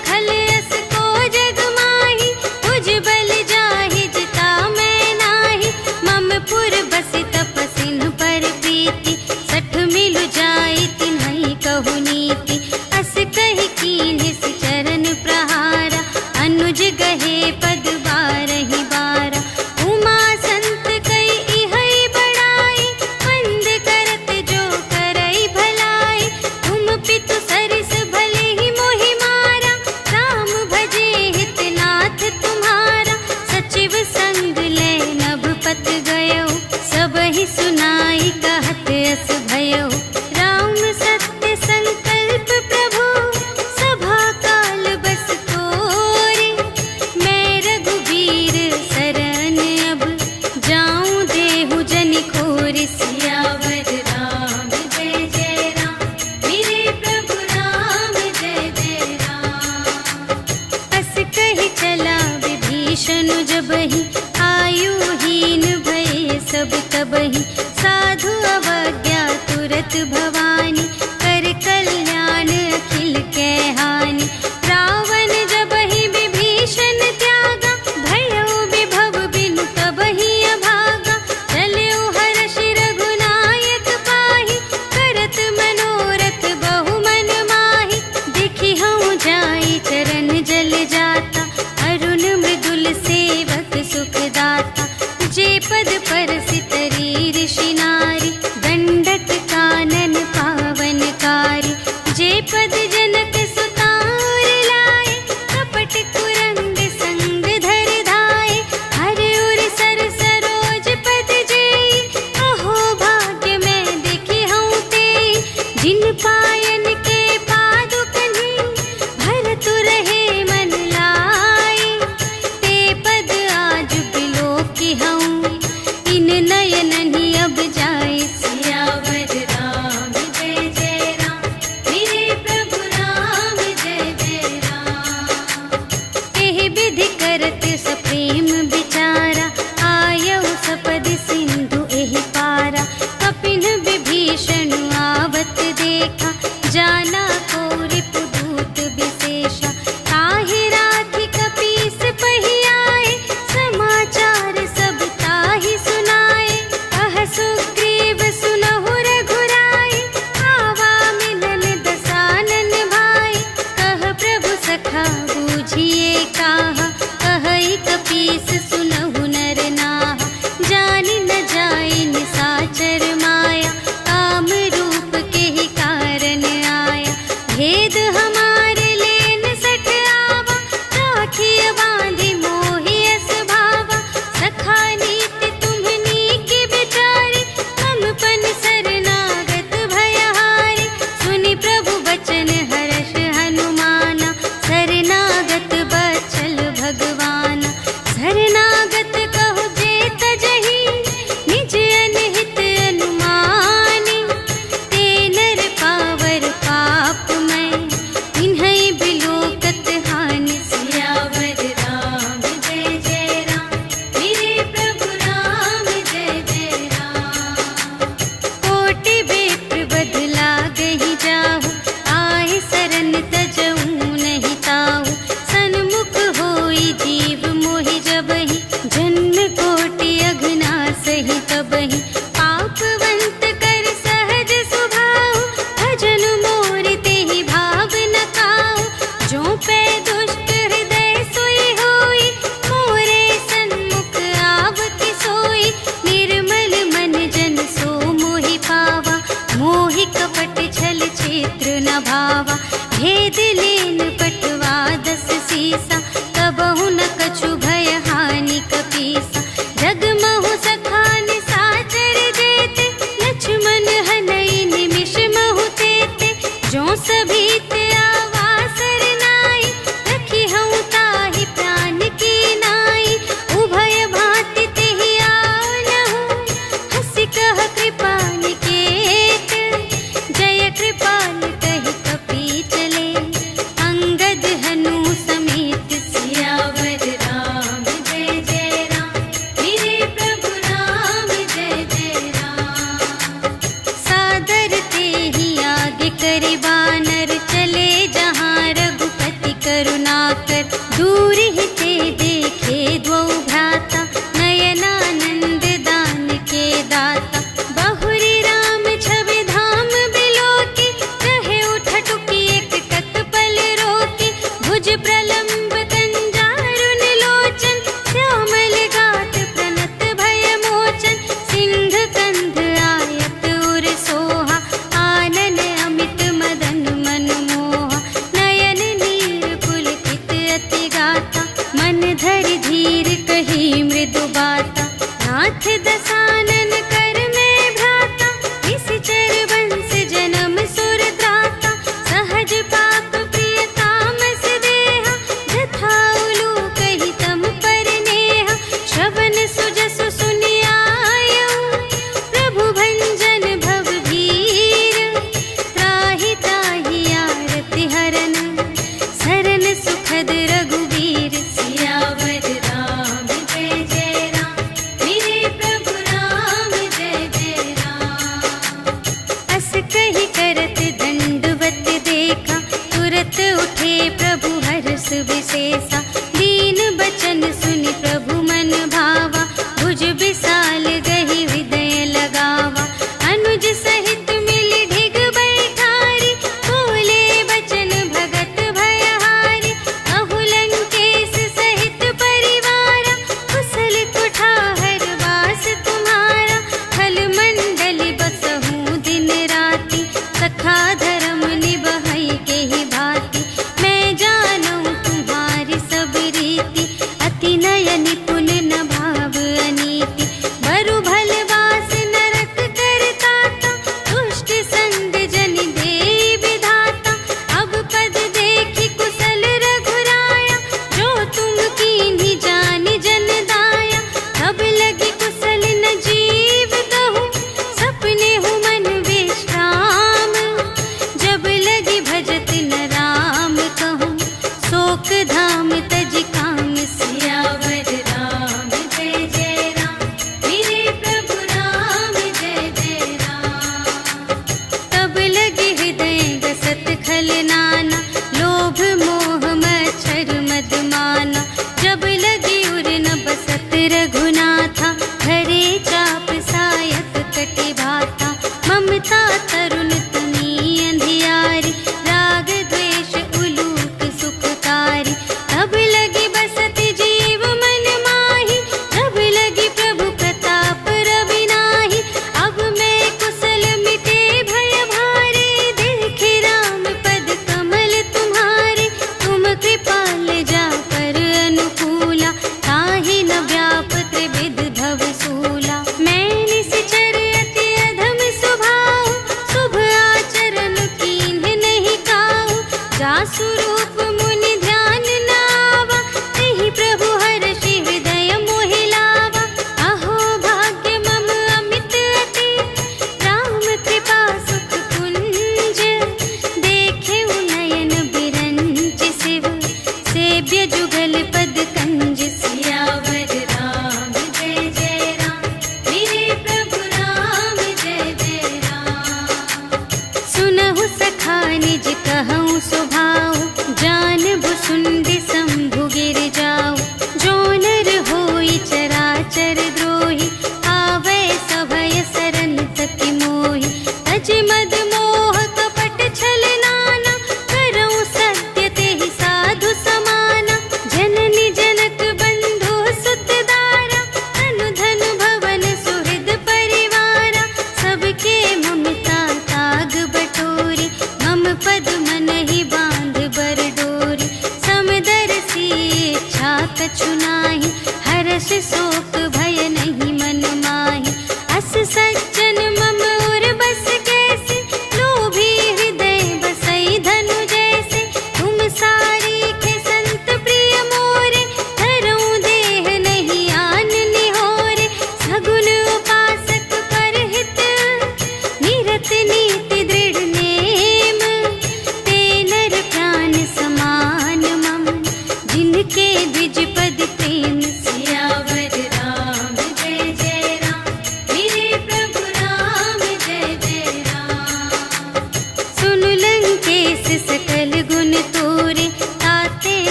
पे दुष्ट हृदय सोई होई, मोरे सन्मुख आवति सोई। निर्मल मन जन सो मोहि पावा, मोहि कपट छल क्षेत्र न भावा। भेद लेन पटवा 10 सीसा, कबहु न कछु भय हानि कपीसा। जगमहु सखान साचर जेते, लक्ष्मण हनई निमिष महु तेते। जो सभीत आवासर नाई, रखी हूँ ताहि प्राण की नाई। उभय भांति तेहि आनहु, हँसि कह कृपा निकेत। जय कृपाल कहि कपि चले, अंगद हनु समेत। सियावर राम जय जय राम, मेरे प्रभु राम जय जय राम। सादर तेहि आगे करि बानर, चले जहाँ रघुपति करुणाकर। दूर ही ते देखे द्वौ भ्राता, नयनानंद दान के दाता। बहुरी राम छवि धाम बिलोकी, कहे उठ टुकी एक टक पल रोकी। भुज प्रलंब कंजारुन लोचन, श्यामल गात प्रणत भय मोचन। सिंह कंध आयत उर सोहा, आनन अमित मदन मनमोहा। नयन नीर पुलकित अति गाता, मन धरि धीर कही मृदु बाता। नाथ दसानन कर में भ्राता, निश्चर वंश जन्म सुर त्राता। सहज पाप प्रिय तामस देहा, जथा उलूक ही तम पर नेहा। श्रवण सुजसु सुनियायऊ, प्रभु भंजन भव भीर। त्राहि ताहि आरति हरन, सरन सुखद रघुवीर। सियावर राम जय जय राम, मेरे प्रभु राम जय जय राम। अस कहि करत दंडवत देखा, तुरत उठे प्रभु हर्ष विशेषा। दीन बचन सुनि प्रभु मन भावा, भुज विशाल गहि हृदय लगावा। अनुज सहित मिलि ढिग बैठारी, बोले बचन भगत भयहारी। कहु लंकेश सहित परिवारा, कुशल कुठार वास तुम्हारा। खल मंडल बसहु दिन राति, सखा धर्म निबहै केहि भांति। मैं जानूं तुम्हारी सब रीति, अति नय निपुण न भाव अनीति। बरु भल वास नरक करताता, दुष्ट संग जन देई विधाता। अब पद देखि कुशल रघुराया, जो तुम कीन्ही जानि जन दाया। तब लगी कुशल न जीव कहूँ, सपने हूँ मन विश्राम। जब लगी भजत न राम कहूँ, शोक धाम तज काम। सियावर राम जय जय राम, मेरे प्रभु राम जय जय राम। तब लगे हृदय गसत खल नाना, लोभ मोह मच्छर मद माना। जब लगी उर न बसत रघुनाथा, धरे चाप सायक कटि भाता। ममता तरुण तनी अंधियारी, राग द्वेष उलूक सुखकारी। तब लगी बसत जीव मन माही, जब लगी प्रभु प्रताप रवि नाही। अब मैं कुशल मिटे भय भारे, देखे राम पद कमल तुम्हारे। तुम कृपाल जा पर अनुकूला, ताहि न व्याप त्रिविध भव सूला। मैं निश्चर अति अधम स्वभाव, शुभ आचरण कीन्ह नहीं काहू। जासु रूप मुनि ध्यान न आवा, तेहि प्रभु हर्षि हृदय मोहि लावा। अहो भाग्य मम अमित अति, राम कृपा सुख कुंज। देखे नयन बिरंच शिव, सेव्य जुगल पद कंज। सियावर राम जय जय राम, मेरे प्रभु राम जय जय राम। सुनहु सखा निज कहूँ स्वभाव, जान भुसुंडी शंभु गिर जाऊ। जो नर होई चराचर द्रोही, आवे सभय सरन तकि मोहि। तज मद मोह कपट छल नाना, करऊँ सत्य तेहि साध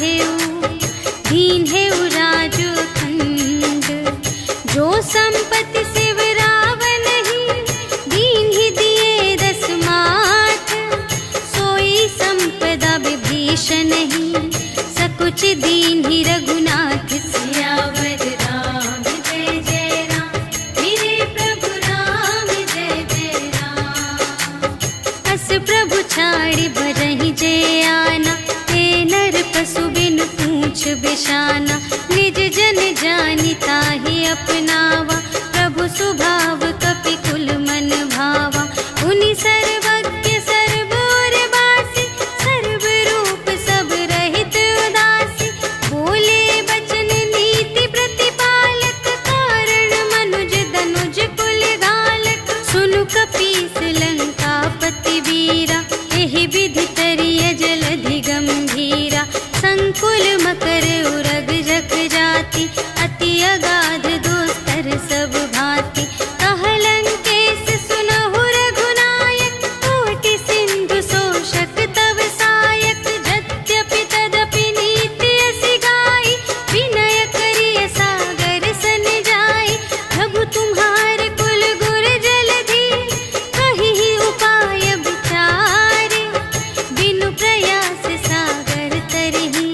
बांधेऊ दीन्हेऊ राजू खंड। जो संपत्ति शिव रावण ही दीन्हि दिए 10 माथ। सोई संपदा विभीषण ही सकुच दीन्हि रघुनाथ। सियावर राम जय जय राम, मेरे प्रभु राम जय जय राम। अस प्रभु छाड़ि भरहि जे आना, हे नर पशु बिनु पूछ बिशाना। निज जन जानि ताहि अपनावा, प्रभु स्वभाव कपि कुल मन भावा। उनि सर्वज्ञ सर्व और बासी, सर्व रूप सब रहित उदासी। बोले बचन नीति प्रतिपालक, कारण मनुज दनुज कुल घालक। सुनु कपीस लंकापति वीरा, एहि विधि तरिय जलधि गंभीरा। संकुल मकर उरग जग जाति, अति अगाध दोस्तर सब भांति। कहलंकेश सुनहु रघुनायक, कोटि सिंधु शोषक तव सायक। यद्यपि तदपि नीति असि गाई, विनय करिय सागर सन जाई। प्रभु तुम्हार कुल गुर जलधि, कहिहि उपाय विचारे। बिनु प्रयास सागर तरहि,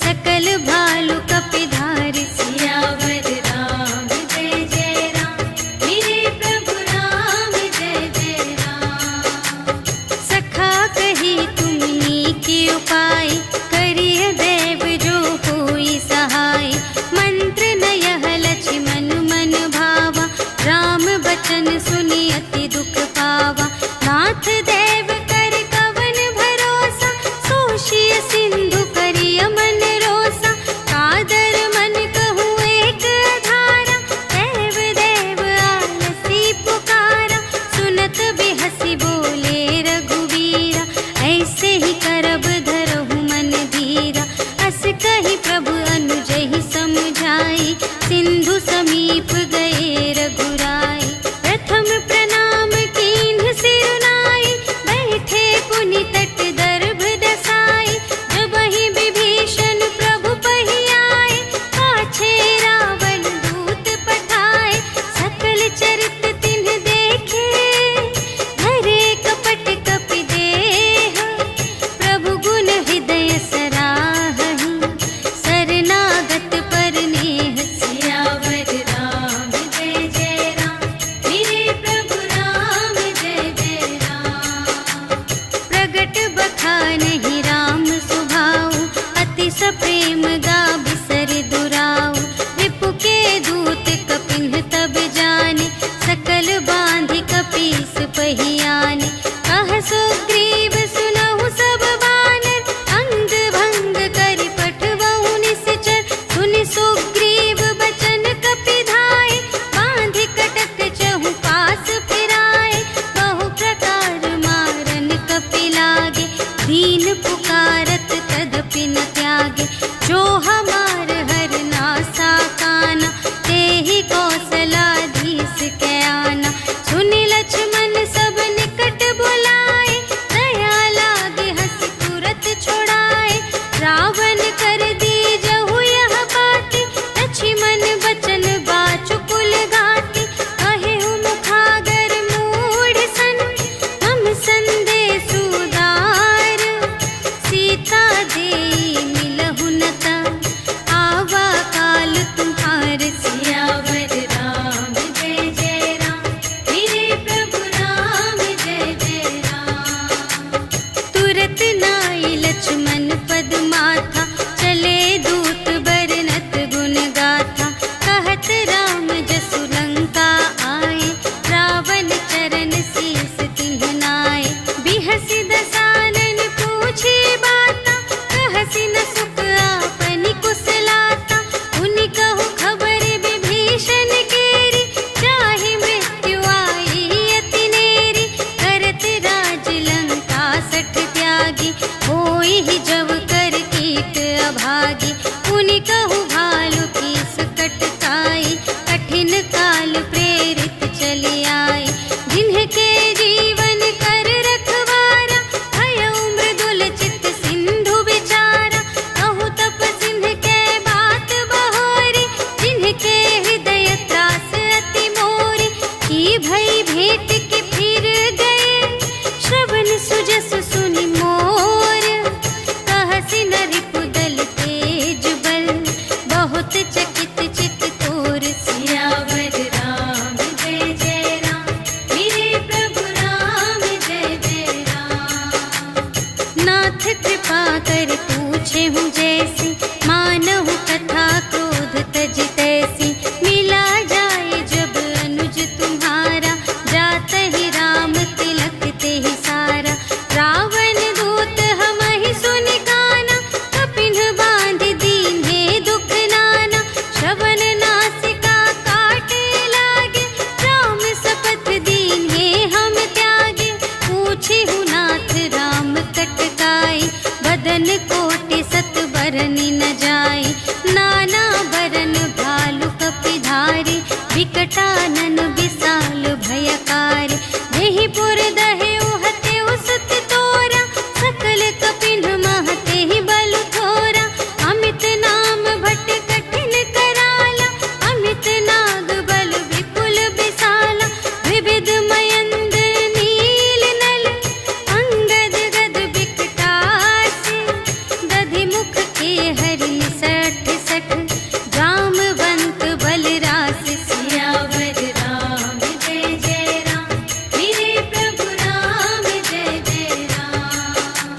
सकल भालु कपिधारि। सियावर राम जय जय राम, मेरे प्रभु राम जय जय राम। सखा कही तुमनी के उपाय, करिय देव जो होई सहाय। मंत्र नयह लक्ष्मण मन भावा, राम बचन सुनि अति दुख पावा। नाथ देव कर कवन भरोसा, सोषिय सिंधु करिय मन रोसा। कादर मन कहूँ एक अधारा, देव देव आलसी पुकारा। सुनत बिहसी बोले रघुवीरा, ऐसे ही करब धरहु मन धीरा। अस कही प्रभु अनुजहि समुझाई, सिंधु समीप गए रघुराई। प्रथम प्रणाम कीन्ह सिरुनाई, बैठे पुनि तट दर्भ दसाई। जबहि विभीषण प्रभु पहि आए, पाछे रावण दूत पठाए। सकल चरित तिन्ह देखे, धरे कपट कपि देह। प्रभु गुण हृदय सराहहि, शरणागत पर नेह। सियावर राम जय जय राम, मेरे प्रभु राम जय जय राम। प्रगट बखानहि राम सुभाऊ, अति सप्रेम गा बिसर दुराऊ। रिपु के दूत कपिन्ह तब जाने, सकल बांधि कपीस पहियाने। कह सुग्रीव सुनहु सब बानर, अंग भंग करि पठबहु निश्चर। सुनि सुग्रीव बचन कपिधाय, बांधि कटक चहु पास फिराए। बहु प्रकार मारन कपि लागे, दीन पुकारत तदपि न त्यागे। जो हमार हर नासा काना, तेहि कौशलाधीश कै आना। सुनि लक्ष्मण सब निकट बुलाए, दया लागे हँसि तुरत छुड़ाए। रावण कर दीजहु यह बाती, लक्ष्मण बचन बाचु कुल घाती। कहेहु मुखागर मूढ़ सन, हम संदेश उदार। सीता देई मिलहु न ता, आवा काल तुम्हार। सियावर राम जय जय राम, मेरे प्रभु राम जय जय राम। तुरत नाई लक्ष्मण पद माथा, चले दूत बरनत गुण गाथा। कहत राम जसु लंका आए, रावण चरण शीस तिन्ह नाए। बिहसि दसानन पूछे बाता, कहसि न सुख आपनि कुशलाता। उनि कहु खबर विभीषण केरी, चाहे मृत्यु आई अति नेरी। करत राज लंका सठ त्यागी, होई ही जब कर कीट अभागी। उनि कहु भालु कीस कटकाई, कठिन काल प्रेरित चली आई। जिन्हके जीवन कर रखवारा, भयउ मृदुल चित सिंधु विचारा। कहु बरनी न जाय। नाना बरन भालु कपिधारी, विकटानन विशाल भयकारी। देहि पुर दहे उहते उसत तोरा, सकल कपिन महते ही बलु थोरा। अमित नाम भट कठिन कराला, अमित नाग बल विपुल विशाला। विविध मयंद्र नील नल, अंगद गद विकटासी। दधि मुख के हरि सठ सठ, जामवंत बलरास। सियावर राम जय जय राम, मेरे प्रभु राम जय जय राम।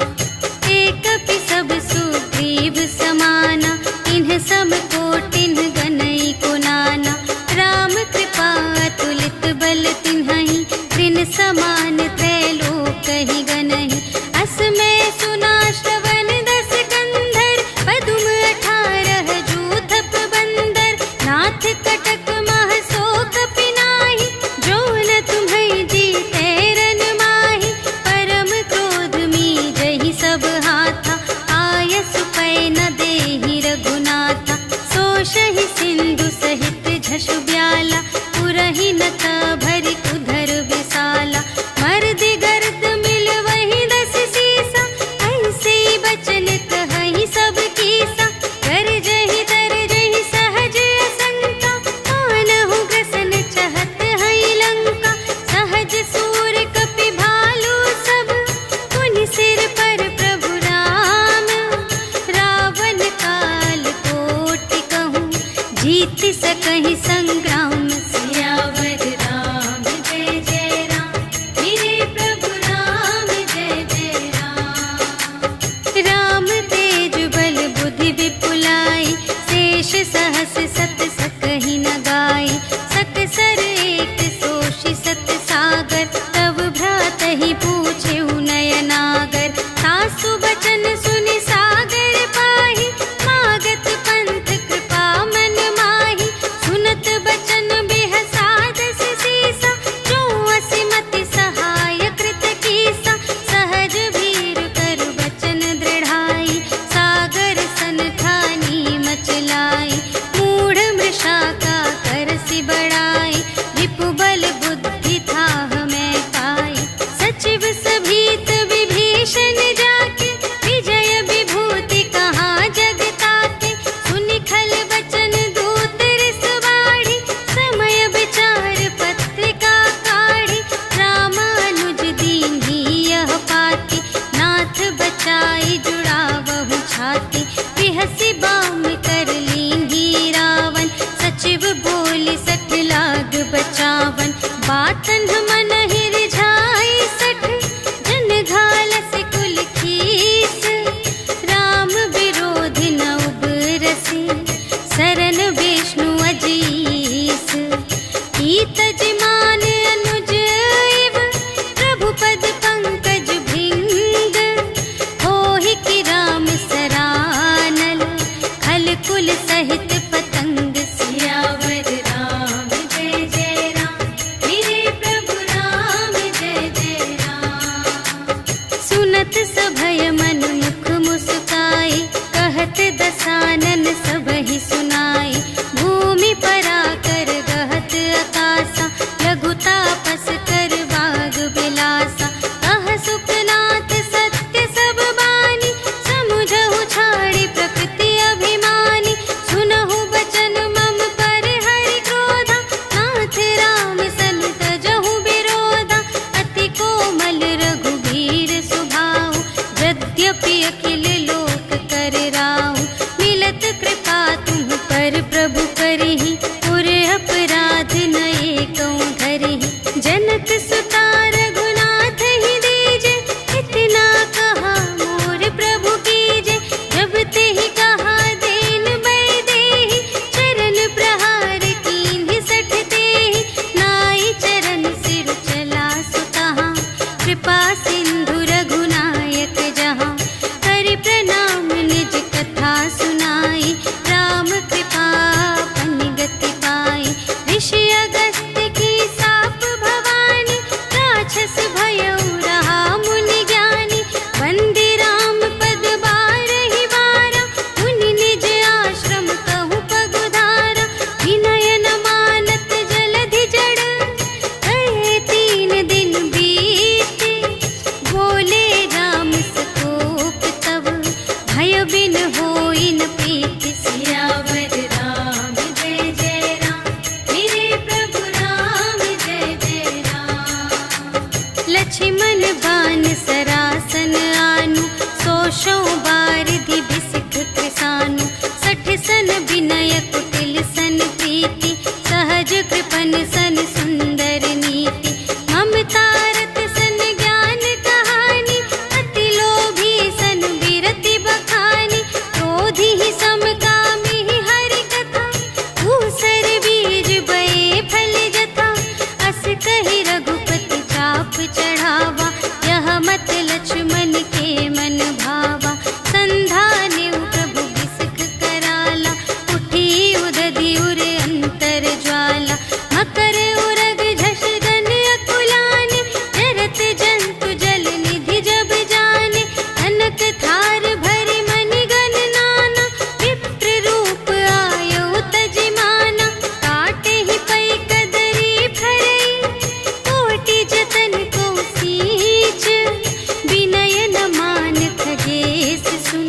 एक कपि सब सुग्रीव समाना, इन्ह सम कोटिन गनई को नाना। राम कृपा अतुलित बल तिन्हहि, त्रिन समान त्रैलोकहि गनहि। अस मैं सुना श्रवण दस कंधर, पदुम 18 जूथप बंदर। नाथ कटक मह सो कपि नाहि, जो न तुम्है जीतै रन माहि। परम क्रोध मीजहि सब हाथा, आयसु पै न देहि रघुनाथा। सोषहि सिंधु सहित झसु ब्याला, पुरहि न भरि उधर विशाला। मर्दि गर्द मिल वही 10 सीसा, ऐसे बचन कहहि सब कीसा। गरजहि तरजहि सहज असंका, आनहु ग्रसन चहत हई लंका। सहज सूर कपि भालु सब, पुनि सिर पर प्रभु राम। रावण काल कोटि कहूँ, जीत सकहि संग्राम। सियावर राम जय जय राम, मेरे प्रभु राम जय जय राम। राम तेज बल बुद्धि विपुलाई, शेष सहस सत सकहि न गाय। सकसर एक सोषि सत सागर, तव भ्रातहि पूछेउ नयनागर। सासु बचन सुनि सागर पाहि, मागत पंथ कृपा मन माहि। सुनत बचन बिहसा 10 सीसा, जो असिमति सहाय कृत कीसा। सहज भीर कर बचन दृढ़ाई, सागर सन ठानी मचलाई। मूढ़ मृषा का करसि बढ़ाई, रिपु बल बुद्धि थाह मैं पाई। सचिव सभीत विभीषण जाके, विजय विभूति कहाँ जग ताके। सुनि खल बचन दूत रिस बाढ़ी, समय विचार पत्रिका काढ़ी। रामानुज दीन्ही यह पाती, नाथ बचाई जुड़ावहु छाती। बिहसि बाम कर लीन्ही रावण, सचिव बोली 60 लाग बचावन। बातन मन ही रिझाई 60, जन घालस कुल खीस। राम विरोधि न उबरसि, सरन विष्णु अजीस। कीतज मान अनुज इव, प्रभु पद पंकज भृंग। होहि कि राम सरानल, खल कुल सहित पतंग। सियावर राम जय जय राम, मेरे प्रभु राम जय जय राम। सुनत सभय मन मुख मुस्काई, कहत दसानन सबहि सुनाई। भूमि पराकर गहत आकासा, लघु तापस कर बाग बिलासा। कह सुखनाथ सत्य सब बानी, समुझहु छाड़ी प्रकृति अभिमानी। सुनहु बचन मम पर हरि क्रोधा, नाथ राम सन तजहु विरोधा। अति कोमल रघुबीर सुभाऊ, यद्यपि अखिल लोक कर राऊ। मिलत कृपा तुम सन विनय कुटिल सन प्रीति, सहज कृपन सन सुंदर नीति, ममता रत सन ज्ञान कहानी, अति लोभी सन विरति बखानी, क्रोधी ही समकामी ही हरि कथा, ऊसर बीज बये फल जथा, अस कहि रघुपति चाप चढ़ावा, यह मत लक्ष्मण के मन भावा, संधाने प्रभु बिसक कराला, उठी उदधि उर अंतर ज्वाला, मकर उरग झष गन अकुलाने, जरत जंतु जल निधि जब जाने, अनक थार भरि मनि गण नाना, विप्र रूप आयो तजिमाना, काटे ही पै कदरी फरई, कोटि जतन को सींच, विनय न मान खगेश सुन,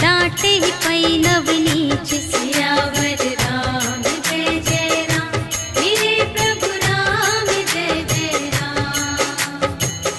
डांटे ही पै नव नीच, सियावर राम जय जय राम, मेरे प्रभु राम जय जय राम।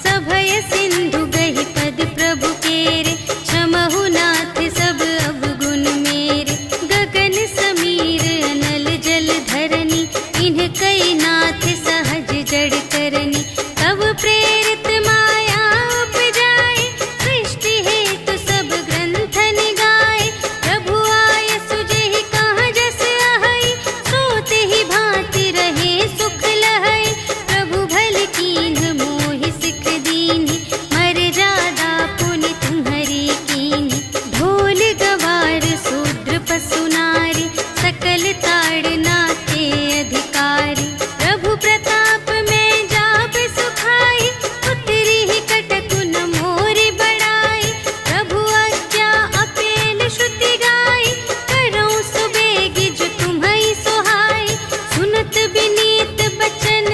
सभय सिंधु गहि पद प्रभु केरे, क्षमहु नाथ सब अवगुण मेरे, गगन समीर अनल जल धरनी, इन्ह कई नाथ सहज जड़ करनी, तब प्रेरित माया उपजाए, सृष्टि हेतु सब ग्रंथ निगाए, प्रभु आय सुजेहि कहाँ जस आहई, सोते ही भांति रहे सुख लहई, प्रभु भल कीन्ह मोहि सिख दीन्हि, मर जादा पुनि तुम्हरी कीन्हि, ढोल गवार शूद्र पशु नारी, सकल ताड़ना के अधिकारी, प्रभु प्रताप में जाप सुखाई, उतरी ही कटकु न मोरि बड़ाई, प्रभु आज्ञा अपेल श्रुति गाई, करऊँ सुबेगी जो तुम्हई सोहाई, सुनत विनीत बचन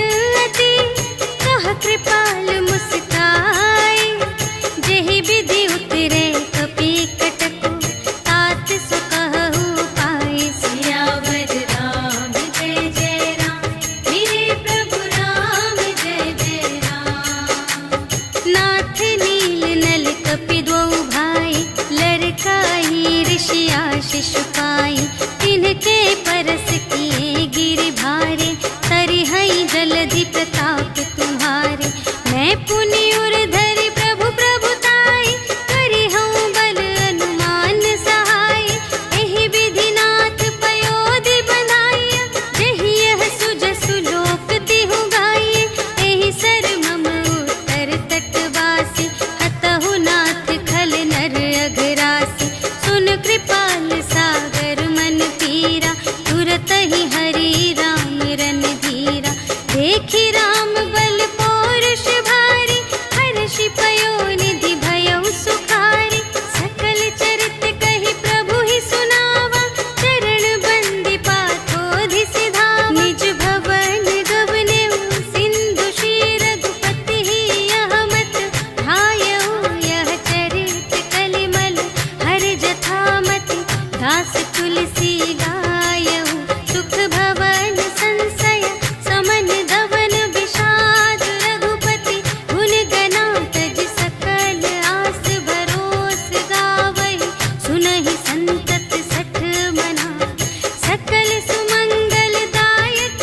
अति, कह कृपाल मुस्काई, जेहि विधि उतरे कपि कटकु, तात सो कहु पाई, सियावर राम जय जय राम, मेरे प्रभु राम जय जय राम। नाथ नील नल कपि द्वौ भाई, लरकाई ऋषि आशीष पाई, तिनके परस किए गिरि भारे, तरिहई जलधि प्रताप तुम्हारे, मैं पुनि उर धरि प्रभु प्रभुताई, करिहऊँ बल अनुमान सहाय, एहि विधि नाथ पयोधि बंधाइया, जेहि यह सुजसु लोक तिहु गाइए, एहि सर मम उत्तर तटवासी, हतहु नाथ खल नर अघरासी, सुन कृपाल सागर मन पीरा, तुरत ही हरि राम रन धीरा, देखि राम बल पौरुष भारी, हर्षि पयो निधि भयउ सुखारी, सकल चरित कहि प्रभु ही सुनावा, चरण बंदी पाथोधि सिधावा, निज भवन गवनेउ सिंधु श्री रघुपति ही यह मत भायउ, यह चरित कलिमल हर जथामति, दास तुलसी गायउ, सुख भवन संशय समन धवन विषाद, रघुपति गुण गना तज सकल आस भरोस गावहि, सुनहि संतत सठ मना, सकल सुमंगल दायक,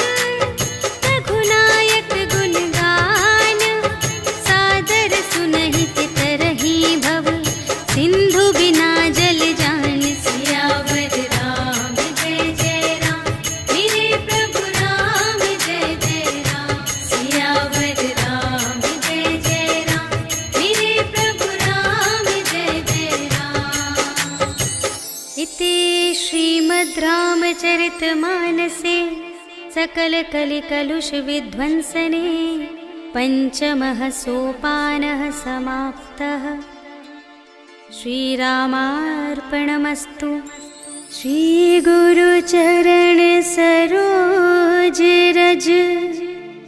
रघुनायक गुण गान, सादर सुनहि तितरहि भव, सिंधु बिना जल जान, सियावर राम जय जय राम, मेरे प्रभु राम जय जय राम, सियावर राम जय जय राम, मेरे प्रभु राम जय जय राम। इति श्रीमद् रामचरितमानसे सकल कलि कलुष विध्वंसने, पंचमः सोपानः समाप्तः। श्रीरामार्पणमस्तु। श्रीगुरुचरण सरोज रज,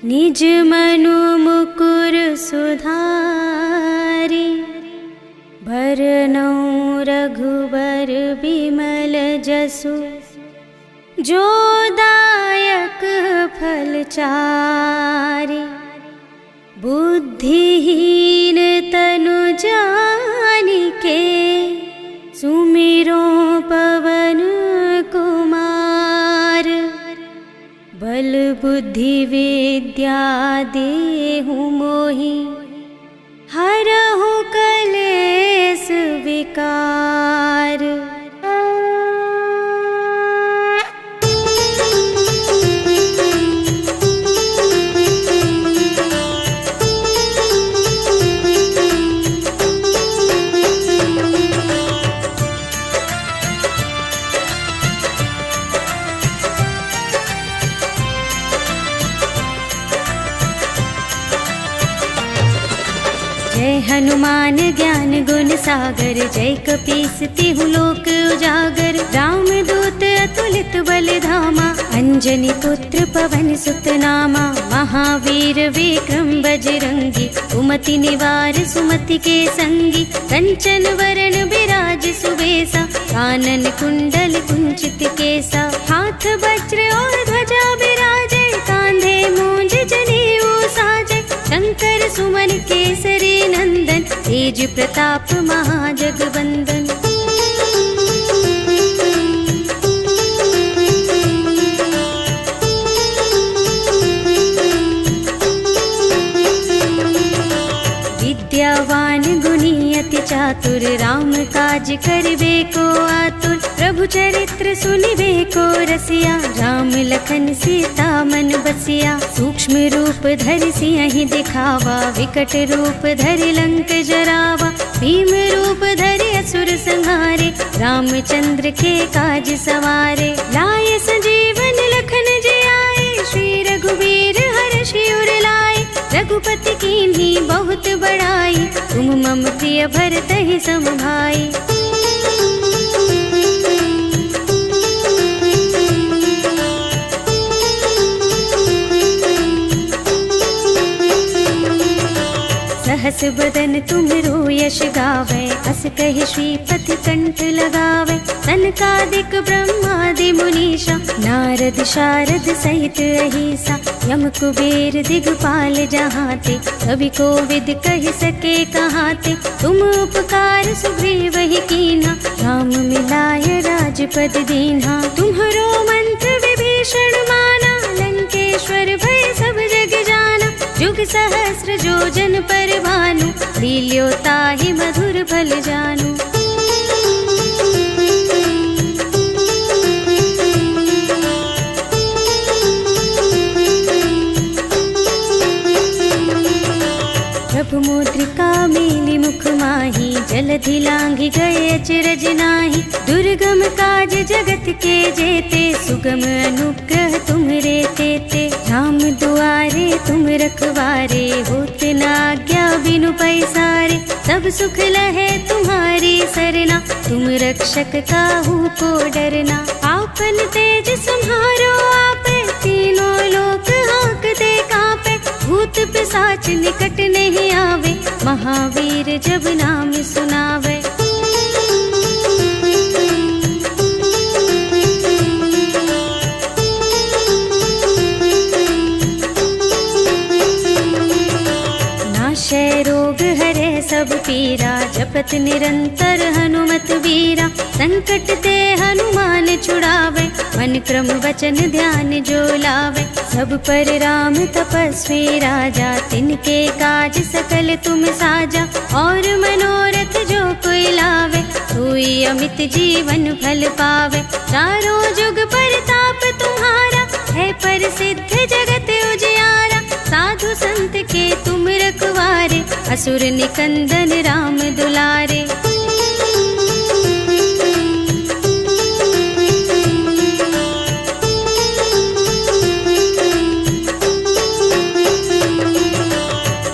निज मनु मुकुर सुधारि, भरनौ रघुबर बिमल जसु, जो दायक फल चारि। बुद्धिहीन तनु जानिके, सुमिरो पवन बुद्धि विद्या देहु मोहि, हरहु कलेस विकार। जय हनुमान ज्ञान गुण सागर, जय कपीस तिहु लोक उजागर। राम दूत अतुलित बल धामा, अंजनी पुत्र पवन सुत नामा। महावीर विक्रम बजरंगी, कुमति निवार सुमति के संगी। कंचन वरण बिराज सुबेसा, कानन कुंडल कुंचित केसा। हाथ वज्र और ध्वजा बिराजे, कांधे मूंज जनेऊ साजे। शंकर सुमन केसरी नंदन, तेज प्रताप महाजगवंदन। विद्यावान गुणी अति चातुर, राम काज करिबे को आतुर। प्रभु चरित्र सुनिबे को रसिया, राम लखन सीता मन बसिया। सूक्ष्म रूप धरि सियहि दिखावा, विकट रूप धरि लंक जरावा। भीम रूप धरि असुर संहारे, रामचंद्र के काज सवारे। लाए संजीवन लखन जियाए, श्री रघुवीर हर्षि उर लाए। रघुपति कीन्ही बहुत बड़ाई, तुम मम प्रिय भरतहि सम भाई। सहस बदन तुमरो यश गावे, अस कहि श्रीपति कंठ लगावे। सनकादिक ब्रह्मादि मुनीषा, नारद शारद सहित अहिसा। यम कुबेर दिगपाल जहाते, कवि कोविद कहि सके कहाते। तुम उपकार सुग्रीवहि कीन्हा, राम मिलाय राजपद दीन्हा। तुम्हरो मंत्र विभीषण माना, लंकेश्वर भय सब जग जाना। जुग सहस्र जो जन पर भानु, लील्यो ताहि मधुर फल जानु। प्रभु मुद्रिका मेलि मुख माहि, जलधि लांघि गए अचरज नाहि। दुर्गम काज जगत के जेते, सुगम अनुग्रह तुम्हरे तेते। राम दुआरे तुम रखवारे, होते न आज्ञा बिनु पैसारे। सब सुख लहे तुम्हारी सरना, तुम रक्षक काहू को डरना। आपन तेज सम्हारो आपे, तीनों लोक हांकते कांपे। भूत पिशाच निकट नहीं आवे, महावीर जब नाम सुनावे। नाशय रोग हरे सब पीरा, जपत निरंतर हनुमत बीरा। संकट ते हनुमान छुड़ावे, मन क्रम वचन ध्यान जो लावे। सब पर राम तपस्वी राजा, तिनके काज सकल तुम साजा। और मनोरथ जो कोई लावे, सोई अमित जीवन फल पावे। चारों जुग परताप तुम्हारा, है प्रसिद्ध जगत उजियारा। साधु संत के तुम रखवारे, असुर निकंदन राम दुलारे।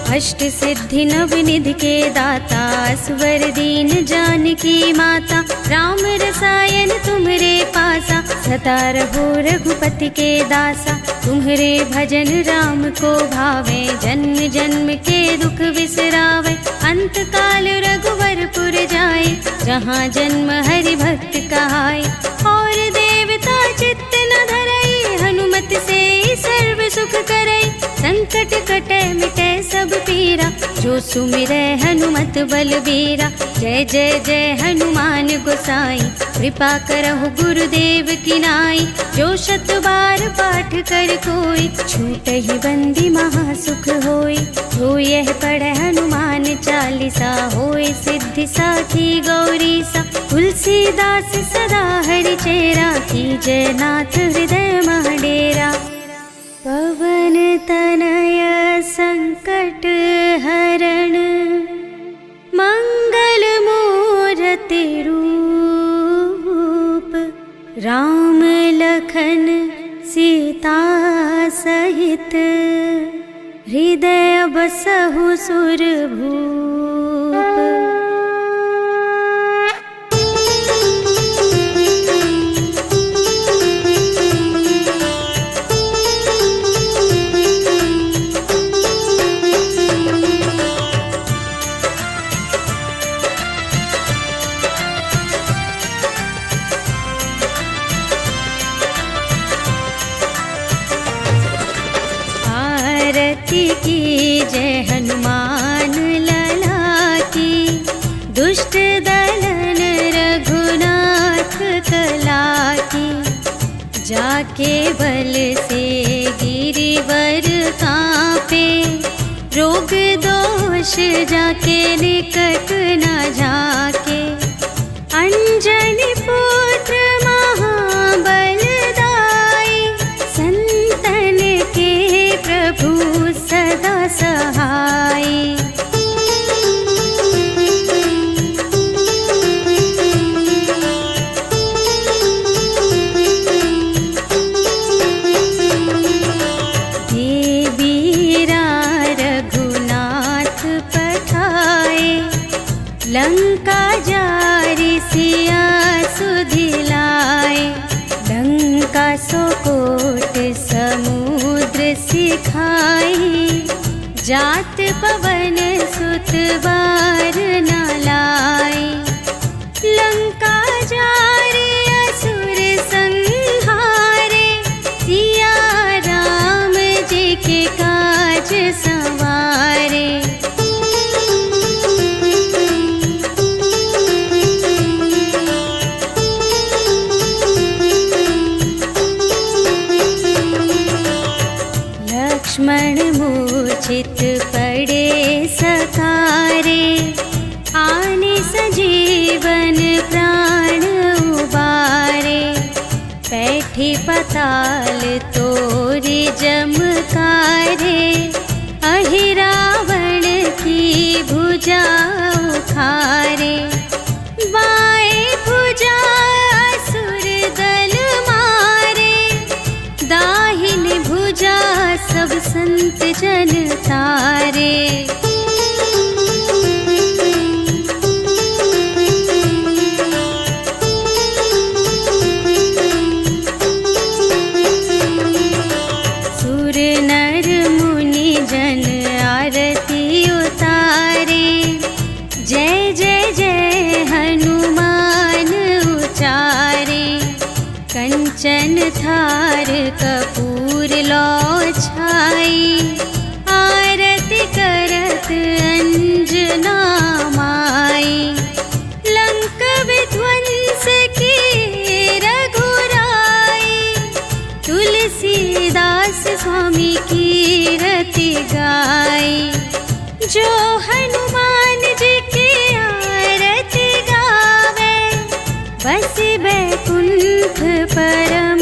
अष्ट सिद्धि नव निधि के दाता, असवर दीन जानकी माता। राम रसायन तुम्हरे पासा, सदा रहो रघुपति के दासा। तुम्हरे भजन राम को भावे, जन्म जन्म के दुख बिसरावे। अंत काल रघुवरपुर जाए, जहाँ जन्म हरि भक्त कहाए। और देवता चित्त न धरई, हनुमत से सर्व सुख करई। संकट कटे मिटे सब पीरा, जो सुमिरै हनुमत बलबीरा। जय जय जय हनुमान गोसाई, कृपा करहु गुरुदेव शिव की नाई। जो 100 बार पाठ कर कोई, छूट ही बंदी महासुख होय। जो यह पढ़े हनुमान चालीसा, होय सिद्धि साखी गौरी सा। तुलसीदास सदा हरि चेरा, कीजय नाथ हृदय मह डेरा। पवन तनय संकट हरण, मंगल मूरति रूप। राम लखन सीता सहित, हृदय बसहु सुरभूप। आरती की जय हनुमान लला की, दुष्ट दलन रघुनाथ कला की। जाके बल से गिरिवर कांपे, रोग दोष जाके निकट न झाके। अंजनी पुत्र महाबलदाई, संतन के प्रभु सदा सहाय। देवीरा रघुनाथ पठाए, लंका जारी सिया सुधिलाए। लंका सोकोट समुद्र सिखाई, जात पवन सुत बार न लाए। लंका जारी असुर संहारे, सिया राम जी के काज संवारे। लक्ष्मण मूर्छित पड़े सकारे, आने सजीवन प्राण उबारे। बैठी पताल तोरी जमकारे, अहि रावण की भुजा उखारे। बाएं भुजा असुर दल मारे, दाहिन भुजा सब संत जन तारे। सुर नर मुनि जन आरती उतारे, जय जय जय हनुमान उचारे। कंचन थार कपूर लो छाई, आरती करत अंजना माई। लंक विध्वंस की रघुराई, तुलसीदास स्वामी की रति गाई। जो हनुमान जी की आरती गावे, बस बैकुंठ परम